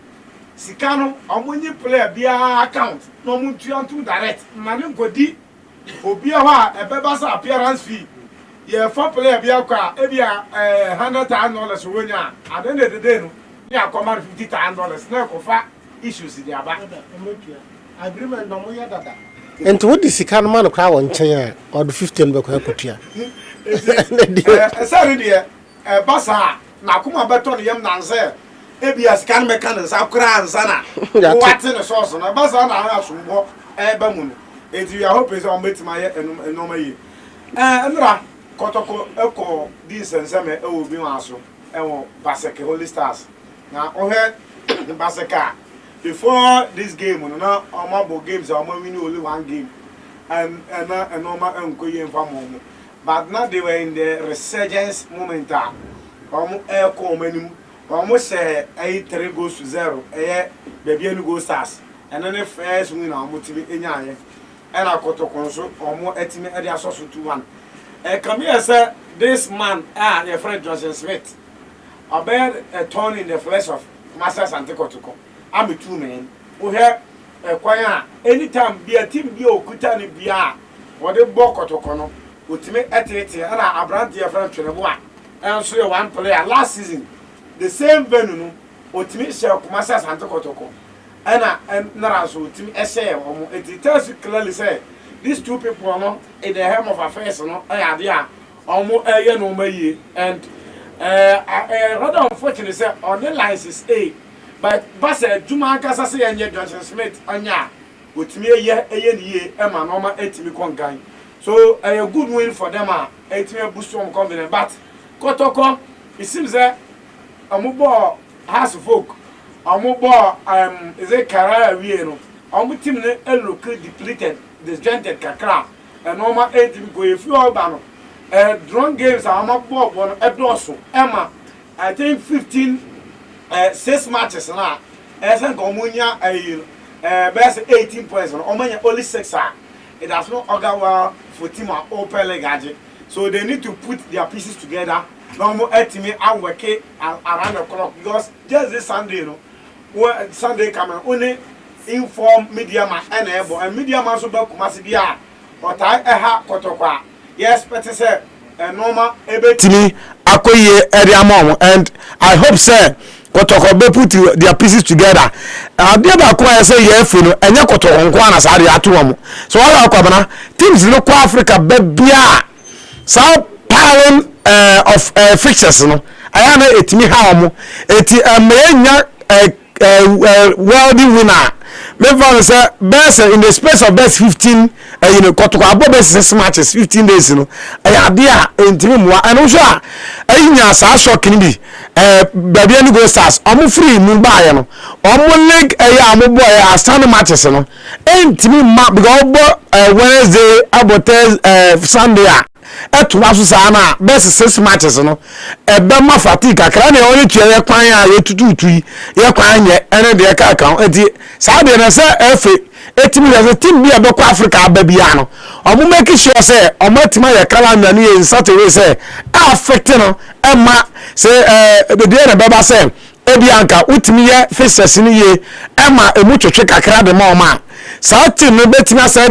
sika no omo nyi player bia account no omo tuantu direct na ne nkodi obi a ho ebe ba sa appearance fee ye for player bia kwa e bia $100,000 wonya at the end of the day no ya command $50,000 na ko fa issues di aba agreement no mo ya dada enti what is sika no man kra won chen or the 15 be kwa kotua sorry dear basa na kuma beton yem na nse ebia scan mechanics akura ansana what in the source na basa na ha sumbo eba mu no enti ya hope is on betima ye enoma yi nra kotoko eko this enseme e wo bi waso e wo baseke holy stars na ohe baseka before this game no omabo games are winning only one game and normal enkoye mfamomo. But now they were in the resurgence moment. Air coming, almost say 3 goes to 0. Baby and go stars. And then the first win are motivated in Yan. And I got to console or more estimate at the associate 2-1. Come here, sir. This man, your friend Johnson Smith, I bear a thorn in the flesh of Master Santikotoko. I'm a 2 men who have a choir anytime be a team be Okutani Bia or the Bokotokono. Ultimate activity and a brand dear friend Cheneboa. And so one player last season, the same venue, ultimate share Kumasa Santokotoko. And Narasu, ultimate essay, it tells you clearly say these two people are not in the helm of affairs, no idea, almost a year no may. And rather unfortunately, say on the lines is A. But Bassa Juma Casasi and Johnson Smith, and ya, with me a year, Emma, Norma, 80 Congai. So a good win for them. 8 boost from confidence. But Kotoko, it seems that a mobile has folk. A mobile is a career we our team look depleted, disjointed kakra. And normal 8 go if you all ban. Drone games are mobile one at Dosso. Emma, I think 6 matches now. As a Gomunia, best 18 points. Only 6 are. It has no Ogawa for team or open leg. So they need to put their pieces together. No more me and work around the clock because just this Sunday, where Sunday coming only inform media man and media man so back Kumasidia. But I have Kotokwa. Yes, but it's a normal ebetimi akoye area mom and I hope sir Kotoko be put their pieces together. They ba kwa say yefu no enye Kotoko nko na sa de atomo. So all akwa teams no kwa Africa be bia some piling of fixtures no. Aya na etimi ha omo. Eti amenya worldly winner. Me found say best in the space of best 15 Kotoko abo best 6 matches 15 days no. Aya dia entimi mo and also anya sa shock ni bi baby any go stars omo free mu ba ye no omo league omo boy stand matches no entimi ma because Wednesday about Sunday to was sana best 6 matches no be ma fatigue akra na only tue kwan a ye tututu ye kwan ye ene de ka kan enti sa de na say efe etimi the team bi abeko Africa ababia no omo make sure say omo etima ye calendar ni in such a way say affect no ema say the day na baba say ebianka utimi ye fixes ni ye ema emu twetwe kakra de ma o ma sa team no betimi say